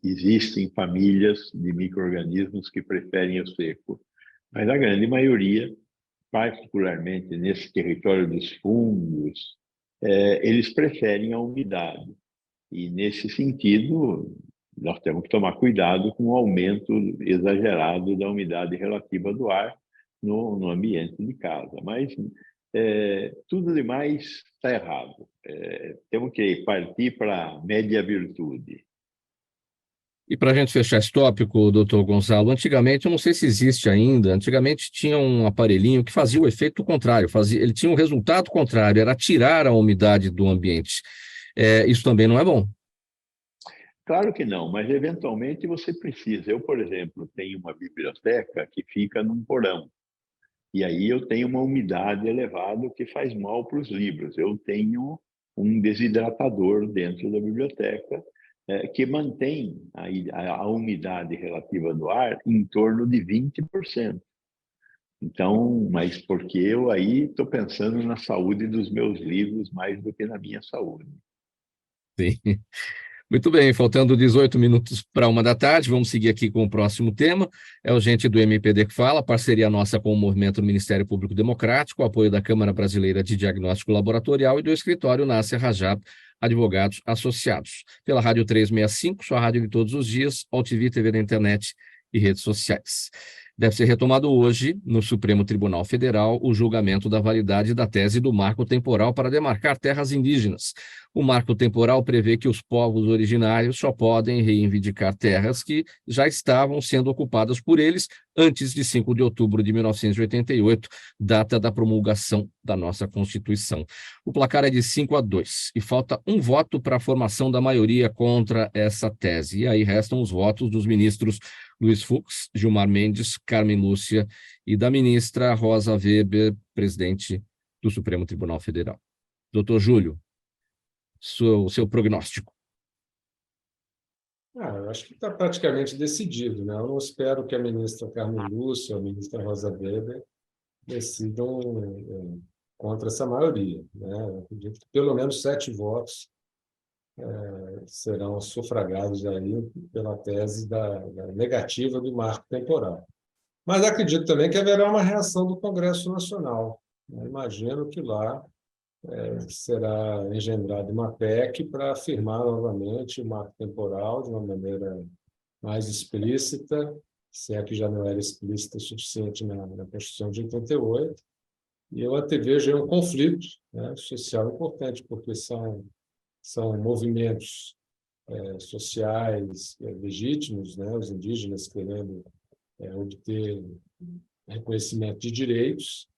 Existem famílias de micro-organismos que preferem o seco, mas a grande maioria, particularmente nesse território dos fungos, eles preferem a umidade. E, nesse sentido, nós temos que tomar cuidado com o aumento exagerado da umidade relativa do ar no ambiente de casa. Mas tudo demais está errado. Temos que partir para a média virtude. E para a gente fechar esse tópico, doutor Gonçalo, antigamente, eu não sei se existe ainda, antigamente tinha um aparelhinho que fazia o efeito contrário, ele tinha um resultado contrário, era tirar a umidade do ambiente. Isso também não é bom. Claro que não, mas eventualmente você precisa. Eu, por exemplo, tenho uma biblioteca que fica num porão, e aí eu tenho uma umidade elevada que faz mal para os livros. Eu tenho um desidratador dentro da biblioteca que mantém a umidade relativa do ar em torno de 20%. Então, mas porque eu aí estou pensando na saúde dos meus livros mais do que na minha saúde. Sim. Muito bem, faltando 18 minutos para 1 da tarde, vamos seguir aqui com o próximo tema. É o Gente do MPD que fala, parceria nossa com o Movimento do Ministério Público Democrático, apoio da Câmara Brasileira de Diagnóstico Laboratorial e do escritório Nasser Rajab, advogados associados. Pela Rádio 365, sua rádio de todos os dias, AltV, TV na internet e redes sociais. Deve ser retomado hoje, no Supremo Tribunal Federal, o julgamento da validade da tese do marco temporal para demarcar terras indígenas. O marco temporal prevê que os povos originários só podem reivindicar terras que já estavam sendo ocupadas por eles antes de 5 de outubro de 1988, data da promulgação da nossa Constituição. O placar é de 5-2 e falta um voto para a formação da maioria contra essa tese. E aí restam os votos dos ministros Luiz Fux, Gilmar Mendes, Carmen Lúcia e da ministra Rosa Weber, presidente do Supremo Tribunal Federal. Doutor Júlio, seu prognóstico. Eu acho que está praticamente decidido, né? Eu não espero que a ministra Carmen Lúcia ou a ministra Rosa Weber decidam contra essa maioria, né? Eu acredito que pelo menos 7 votos serão sufragados aí pela tese da negativa do marco temporal. Mas acredito também que haverá uma reação do Congresso Nacional. Eu imagino que lá será engendrada uma PEC para afirmar novamente o marco temporal de uma maneira mais explícita, se é que já não era explícita o suficiente na Constituição de 88. E eu até vejo um conflito, né, social importante, porque são movimentos sociais legítimos, né, os indígenas querendo obter reconhecimento de direitos,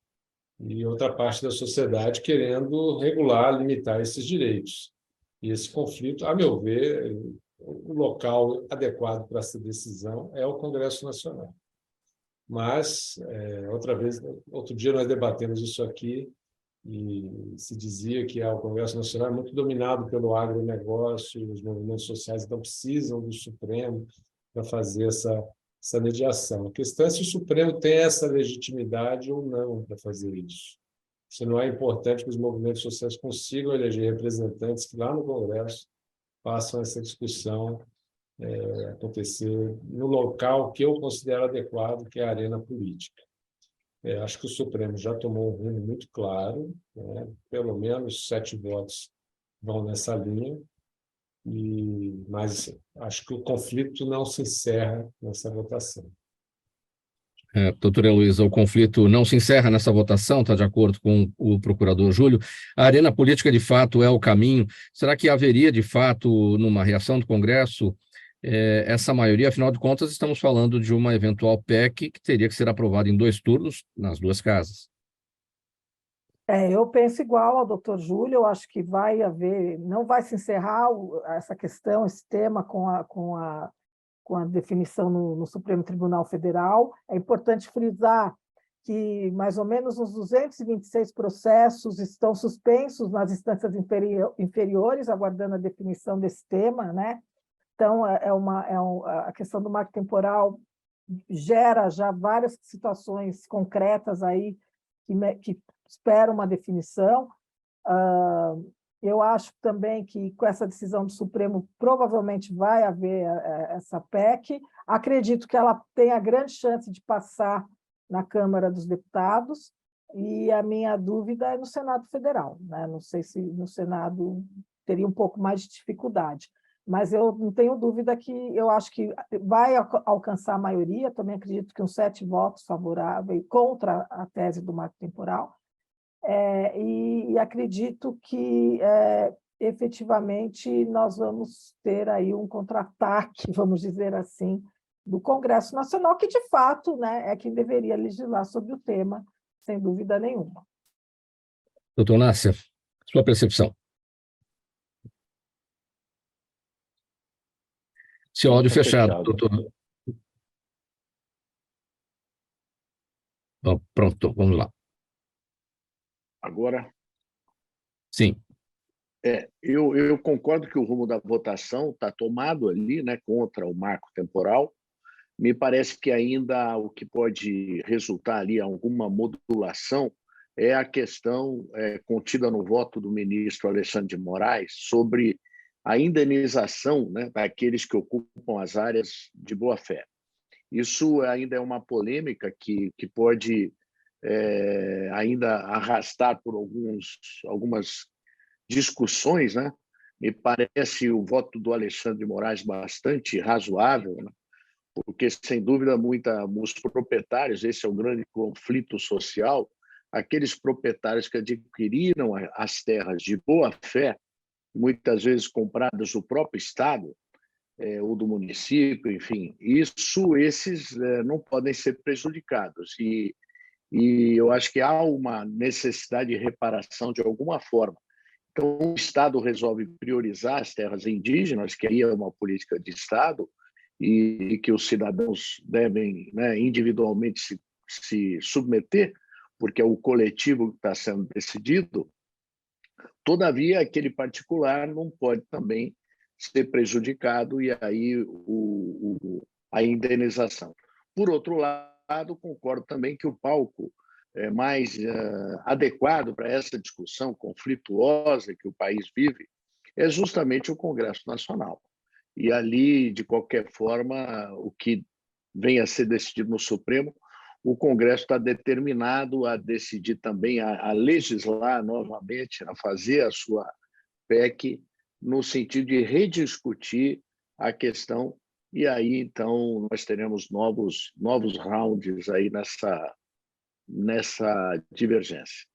e outra parte da sociedade querendo regular, limitar esses direitos. E esse conflito, a meu ver, o local adequado para essa decisão é o Congresso Nacional. Mas, outro dia nós debatemos isso aqui, e se dizia que o Congresso Nacional é muito dominado pelo agronegócio, e os movimentos sociais então precisam do Supremo para fazer essa mediação. A questão é se o Supremo tem essa legitimidade ou não para fazer isso. Se não é importante que os movimentos sociais consigam eleger representantes que lá no Congresso façam essa discussão acontecer no local que eu considero adequado, que é a arena política. Acho que o Supremo já tomou um rumo muito claro, né? Pelo menos 7 votos vão nessa linha, mas acho que o conflito não se encerra nessa votação. Doutora Heloísa, o conflito não se encerra nessa votação, está de acordo com o procurador Júlio. A arena política, de fato, é o caminho. Será que haveria, de fato, numa reação do Congresso, essa maioria? Afinal de contas, estamos falando de uma eventual PEC que teria que ser aprovada em 2 turnos nas 2 casas. Eu penso igual ao doutor Júlio, eu acho que vai haver, não vai se encerrar essa questão, esse tema com a com a definição no Supremo Tribunal Federal. É importante frisar que mais ou menos uns 226 processos estão suspensos nas instâncias inferiores, aguardando a definição desse tema, né? Então, a questão do marco temporal gera já várias situações concretas aí que esperam uma definição. Eu acho também que com essa decisão do Supremo provavelmente vai haver essa PEC. Acredito que ela tenha grande chance de passar na Câmara dos Deputados, e a minha dúvida é no Senado Federal, né? Não sei se no Senado teria um pouco mais de dificuldade, mas eu não tenho dúvida que eu acho que vai alcançar a maioria. Também acredito que uns 7 votos favoráveis contra a tese do marco temporal, e acredito que efetivamente nós vamos ter aí um contra-ataque, vamos dizer assim, do Congresso Nacional, que de fato, né, é quem deveria legislar sobre o tema, sem dúvida nenhuma. Doutor Nasser, sua percepção. Seu áudio fechado, doutor. Bom, pronto, vamos lá. Agora? Sim. Eu concordo que o rumo da votação está tomado ali, né, contra o marco temporal. Me parece que ainda o que pode resultar ali alguma modulação é a questão contida no voto do ministro Alexandre de Moraes sobre a indenização, né, daqueles que ocupam as áreas de boa-fé. Isso ainda é uma polêmica que pode ainda arrastar por algumas discussões, né? Me parece o voto do Alexandre de Moraes bastante razoável, né? Porque, sem dúvida, os proprietários, esse é o grande conflito social, aqueles proprietários que adquiriram as terras de boa-fé, muitas vezes compradas do próprio Estado ou do município, enfim, esses não podem ser prejudicados. E eu acho que há uma necessidade de reparação de alguma forma. Então, o Estado resolve priorizar as terras indígenas, que aí é uma política de Estado, e que os cidadãos devem, né, individualmente se submeter, porque é o coletivo que está sendo decidido. Todavia, aquele particular não pode também ser prejudicado, e aí a indenização. Por outro lado, concordo também que o palco mais adequado para essa discussão conflituosa que o país vive é justamente o Congresso Nacional. E ali, de qualquer forma, o que venha a ser decidido no Supremo, o Congresso está determinado a decidir também, a legislar novamente, a fazer a sua PEC, no sentido de rediscutir a questão, e aí, então, nós teremos novos rounds aí nessa divergência.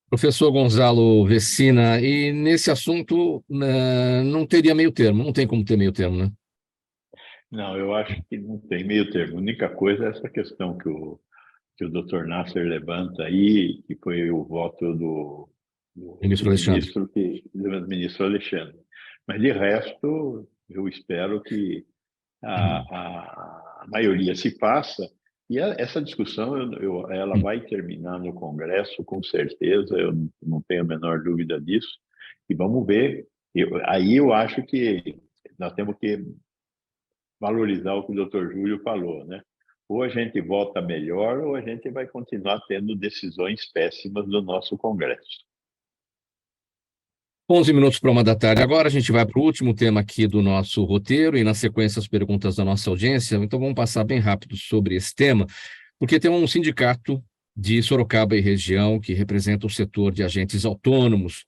Professor Gonzalo Vecina, e nesse assunto não teria meio termo, não tem como ter meio termo, né? Não, eu acho que não tem meio termo. A única coisa é essa questão que o Dr. Nasser levanta aí, que foi o voto do ministro Alexandre. Mas, de resto, eu espero que a maioria se faça. E essa discussão ela vai terminar no Congresso, com certeza, eu não tenho a menor dúvida disso. E vamos ver. Aí eu acho que nós temos que valorizar o que o Dr. Júlio falou, né? Ou a gente vota melhor, ou a gente vai continuar tendo decisões péssimas do nosso Congresso. 11 minutos para 1h da tarde. Agora a gente vai para o último tema aqui do nosso roteiro e, na sequência, as perguntas da nossa audiência. Então, vamos passar bem rápido sobre esse tema, porque tem um sindicato de Sorocaba e região que representa o setor de agentes autônomos,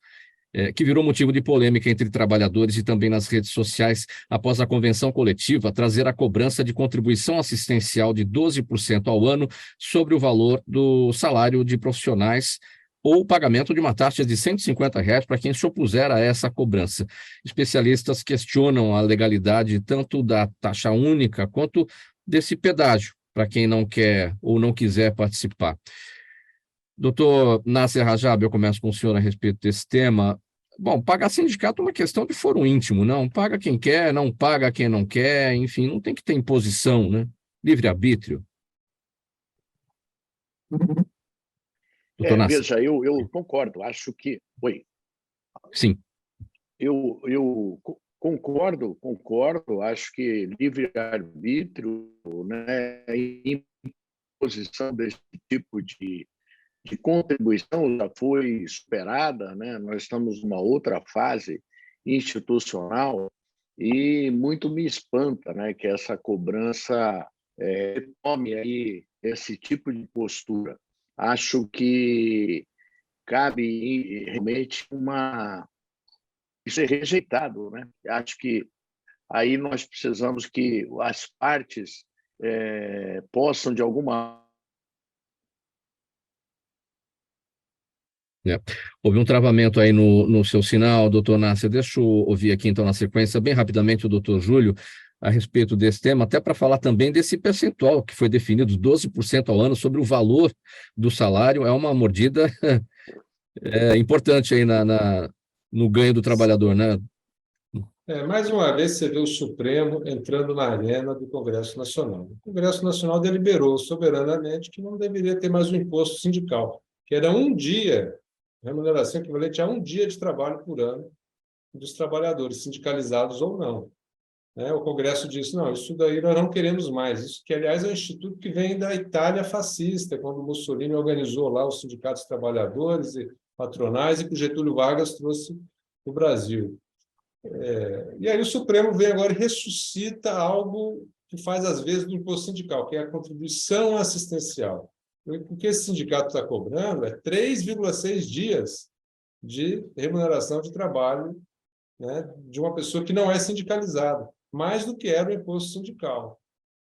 que virou motivo de polêmica entre trabalhadores e também nas redes sociais, após a convenção coletiva trazer a cobrança de contribuição assistencial de 12% ao ano sobre o valor do salário de profissionais, ou o pagamento de uma taxa de R$150 para quem se opuser a essa cobrança. Especialistas questionam a legalidade tanto da taxa única quanto desse pedágio para quem não quer ou não quiser participar. Doutor Nasser Rajab, eu começo com o senhor a respeito desse tema. Bom, pagar sindicato é uma questão de foro íntimo, não paga quem quer, não paga quem não quer, enfim, não tem que ter imposição, né? Livre-arbítrio. Doutor Nasser. Veja, eu concordo, acho que... Oi. Sim. Eu concordo, acho que livre-arbítrio, né, imposição desse tipo de contribuição já foi superada, né? Nós estamos numa outra fase institucional e muito me espanta, né, que essa cobrança tome aí esse tipo de postura. Acho que cabe realmente ser rejeitado, né? Acho que aí nós precisamos que as partes possam, de alguma... Houve um travamento aí no seu sinal, doutor Nasser. Deixa eu ouvir aqui, então, na sequência, bem rapidamente, o doutor Júlio, a respeito desse tema, até para falar também desse percentual que foi definido, 12% ao ano, sobre o valor do salário. É uma mordida importante aí no ganho do trabalhador, né? Mais uma vez, você vê o Supremo entrando na arena do Congresso Nacional. O Congresso Nacional deliberou soberanamente que não deveria ter mais o imposto sindical, que era um dia, remuneração equivalente a um dia de trabalho por ano dos trabalhadores, sindicalizados ou não. O Congresso disse, não, isso daí nós não queremos mais. Isso que, aliás, é um instituto que vem da Itália fascista, quando Mussolini organizou lá os sindicatos trabalhadores e patronais e que o Getúlio Vargas trouxe para o Brasil. E aí o Supremo vem agora e ressuscita algo que faz, às vezes, do imposto sindical, que é a contribuição assistencial. O que esse sindicato está cobrando é 3,6 dias de remuneração de trabalho, né, de uma pessoa que não é sindicalizada, mais do que era o imposto sindical.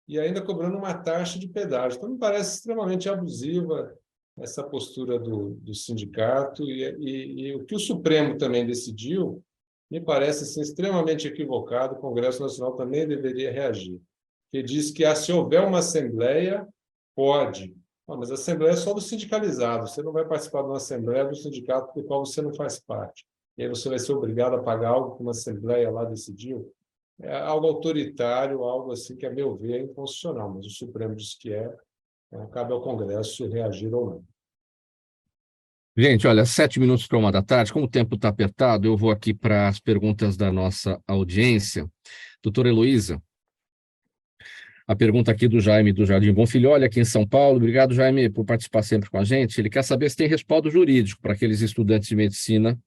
E ainda cobrando uma taxa de pedágio. Então, me parece extremamente abusiva essa postura do sindicato e o que o Supremo também decidiu me parece assim, extremamente equivocado. O Congresso Nacional também deveria reagir. Que diz que se houver uma assembleia, pode. Mas a assembleia é só do sindicalizado. Você não vai participar de uma assembleia do sindicato do qual você não faz parte. E aí você vai ser obrigado a pagar algo que uma assembleia lá decidiu. É algo autoritário, algo assim que, a meu ver, é inconstitucional. Mas o Supremo diz que cabe ao Congresso reagir ou não. Gente, olha, 7 minutos para 1 da tarde, como o tempo está apertado, eu vou aqui para as perguntas da nossa audiência. Doutora Heloísa, a pergunta aqui do Jaime do Jardim Bonfilholi, aqui em São Paulo. Obrigado, Jaime, por participar sempre com a gente. Ele quer saber se tem respaldo jurídico para aqueles estudantes de medicina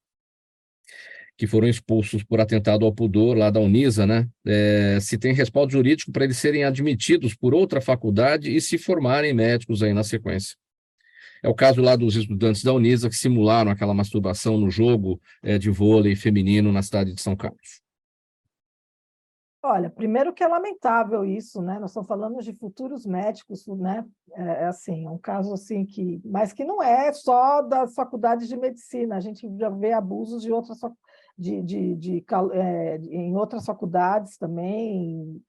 que foram expulsos por atentado ao pudor lá da Unisa, né? Se tem respaldo jurídico para eles serem admitidos por outra faculdade e se formarem médicos aí na sequência. É o caso lá dos estudantes da Unisa que simularam aquela masturbação no jogo de vôlei feminino na cidade de São Carlos. Olha, primeiro que é lamentável isso, né? Nós estamos falando de futuros médicos, né? Assim, é um caso assim mas que não é só das faculdades de medicina. A gente já vê abusos de outras em outras faculdades também,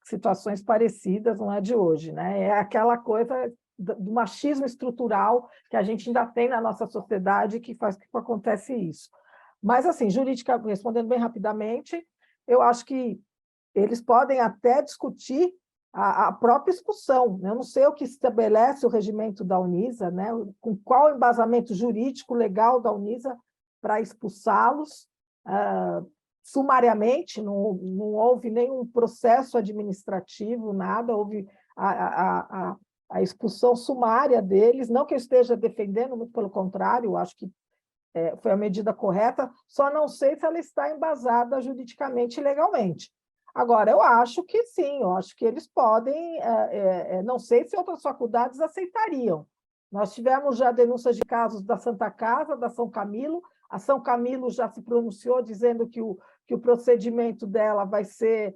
situações parecidas, não é de hoje, né? É aquela coisa do machismo estrutural que a gente ainda tem na nossa sociedade que faz que acontece isso. Mas, assim, respondendo bem rapidamente, eu acho que eles podem até discutir a própria expulsão. Eu não sei o que estabelece o regimento da Unisa, né? Com qual embasamento jurídico legal da Unisa para expulsá-los sumariamente, não houve nenhum processo administrativo, nada, houve a expulsão sumária deles, não que eu esteja defendendo, muito pelo contrário, eu acho que foi a medida correta, só não sei se ela está embasada juridicamente e legalmente. Agora, eu acho que sim, eu acho que eles podem, não sei se outras faculdades aceitariam. Nós tivemos já denúncias de casos da Santa Casa, da São Camilo, a São Camilo já se pronunciou dizendo que o procedimento dela vai ser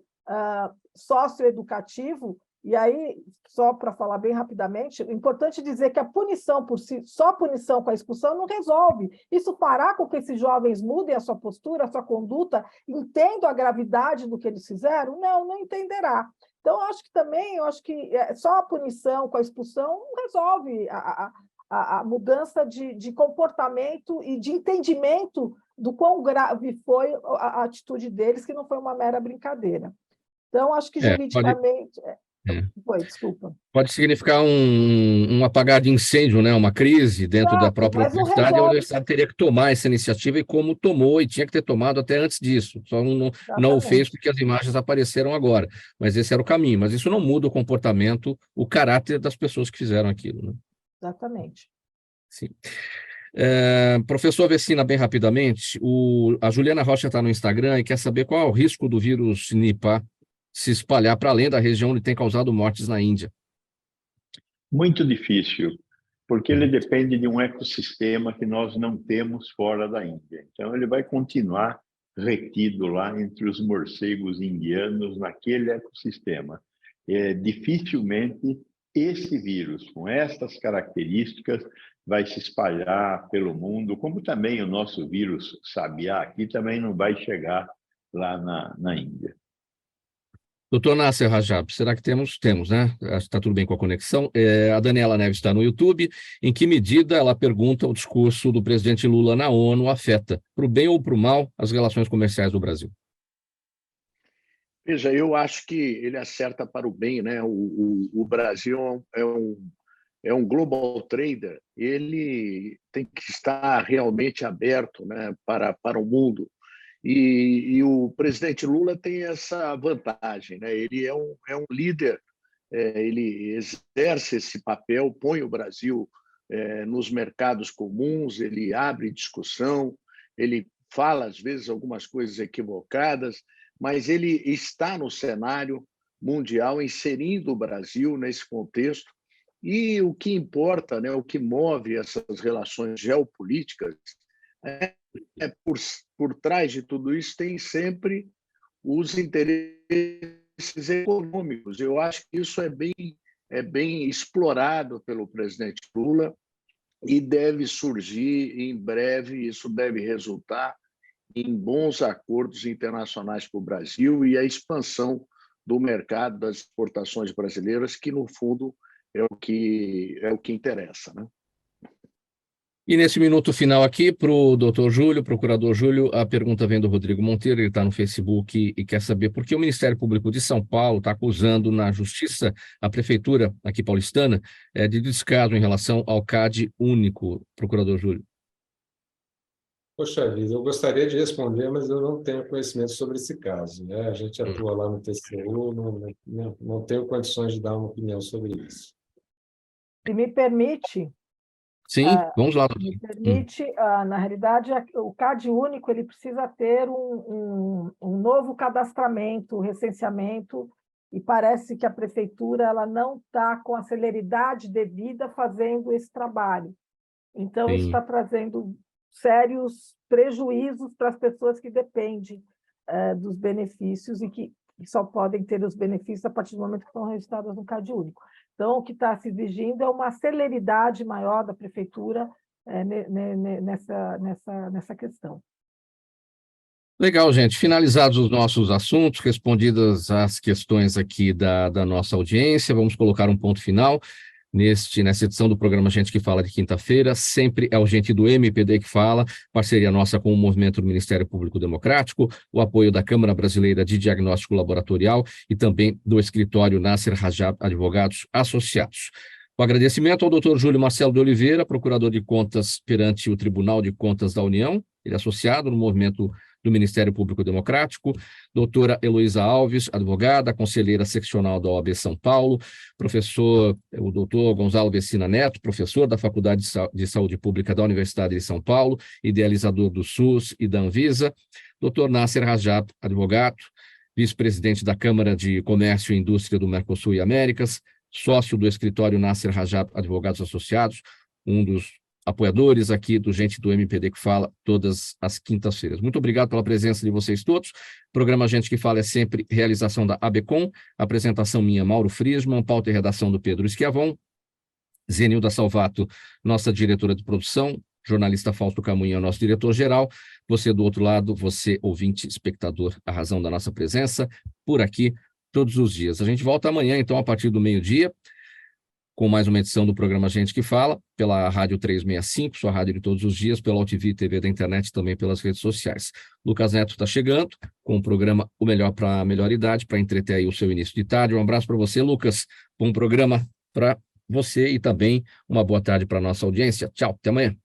socioeducativo. E aí, só para falar bem rapidamente, é importante dizer que a punição por si, só a punição com a expulsão não resolve. Isso fará com que esses jovens mudem a sua postura, a sua conduta, entendam a gravidade do que eles fizeram? Não entenderá. Então, eu acho que só a punição com a expulsão não resolve a mudança de comportamento e de entendimento do quão grave foi a atitude deles, que não foi uma mera brincadeira. Então, acho que juridicamente... desculpa. Pode significar um apagar de incêndio, né? Uma crise dentro da própria universidade, e a universidade teria que tomar essa iniciativa, e como tomou, e tinha que ter tomado até antes disso, só não o fez porque as imagens apareceram agora, mas esse era o caminho, mas isso não muda o comportamento, o caráter das pessoas que fizeram aquilo, né? Exatamente. Sim. Professor Vecina, bem rapidamente, a Juliana Rocha está no Instagram e quer saber qual é o risco do vírus Nipah se espalhar para além da região onde tem causado mortes na Índia. Muito difícil, porque ele depende de um ecossistema que nós não temos fora da Índia. Então, ele vai continuar retido lá entre os morcegos indianos, naquele ecossistema. Dificilmente esse vírus, com essas características, vai se espalhar pelo mundo, como também o nosso vírus sabiá aqui também não vai chegar lá na Índia. Doutor Nasser Rajab, será que temos? Temos, né? Acho que está tudo bem com a conexão. A Daniela Neves está no YouTube. Em que medida, ela pergunta, o discurso do presidente Lula na ONU afeta, para o bem ou para o mal, as relações comerciais do Brasil? Veja, eu acho que ele acerta para o bem, né? O Brasil é um global trader, ele tem que estar realmente aberto, né, para o mundo. E o presidente Lula tem essa vantagem, né? Ele é um líder, ele exerce esse papel, põe o Brasil nos mercados comuns, ele abre discussão, ele fala, às vezes, algumas coisas equivocadas, mas ele está no cenário mundial, inserindo o Brasil nesse contexto. E o que importa, né, o que move essas relações geopolíticas, por trás de tudo isso tem sempre os interesses econômicos. Eu acho que isso é bem explorado pelo presidente Lula e deve surgir em breve, isso deve resultar em bons acordos internacionais para o Brasil e a expansão do mercado das exportações brasileiras, que, no fundo, é o que interessa, né? E nesse minuto final aqui, para o doutor Júlio, procurador Júlio, a pergunta vem do Rodrigo Monteiro, ele está no Facebook e quer saber por que o Ministério Público de São Paulo está acusando na Justiça a Prefeitura aqui paulistana de descaso em relação ao CAD único, procurador Júlio. Poxa vida, eu gostaria de responder, mas eu não tenho conhecimento sobre esse caso, né? A gente atua lá no TCU, não tenho condições de dar uma opinião sobre isso. Se me permite... Sim, vamos lá. Me permite, na realidade, o CAD único ele precisa ter um novo cadastramento, recenseamento, e parece que a prefeitura ela não está com a celeridade devida fazendo esse trabalho. Então, isso está trazendo sérios prejuízos para as pessoas que dependem dos benefícios e que só podem ter os benefícios a partir do momento que estão registradas no CAD único. Então, o que está se exigindo é uma celeridade maior da prefeitura nessa questão. Legal, gente. Finalizados os nossos assuntos, respondidas as questões aqui da nossa audiência, vamos colocar um ponto final nessa edição do programa Gente que Fala de quinta-feira. Sempre é o Gente do MPD que fala, parceria nossa com o Movimento do Ministério Público Democrático, o apoio da Câmara Brasileira de Diagnóstico Laboratorial e também do escritório Nasser Rajab Advogados Associados. O agradecimento ao doutor Júlio Marcelo de Oliveira, procurador de contas perante o Tribunal de Contas da União, ele é associado no Movimento do Ministério Público Democrático, doutora Heloísa Alves, advogada, conselheira seccional da OAB São Paulo, o doutor Gonzalo Vecina Neto, professor da Faculdade de Saúde Pública da Universidade de São Paulo, idealizador do SUS e da Anvisa, doutor Nasser Rajab, advogado, vice-presidente da Câmara de Comércio e Indústria do Mercosul e Américas, sócio do escritório Nasser Rajab Advogados Associados, um dos apoiadores aqui do Gente do MPD que Fala todas as quintas-feiras. Muito obrigado pela presença de vocês todos. O programa Gente que Fala é sempre realização da ABCom, apresentação minha, Mauro Friesman, pauta e redação do Pedro Schiavon, Zenilda Salvato, nossa diretora de produção, jornalista Fausto Camunha, nosso diretor-geral, você do outro lado, você ouvinte, espectador, a razão da nossa presença, por aqui, todos os dias. A gente volta amanhã, então, a partir do meio-dia. com mais uma edição do programa Gente que Fala, pela Rádio 365, sua rádio de todos os dias, pela UTV TV da internet e também pelas redes sociais. Lucas Neto está chegando com o programa O Melhor para a Melhor Idade, para entreter aí o seu início de tarde. Um abraço para você, Lucas. Bom programa para você e também uma boa tarde para a nossa audiência. Tchau, até amanhã.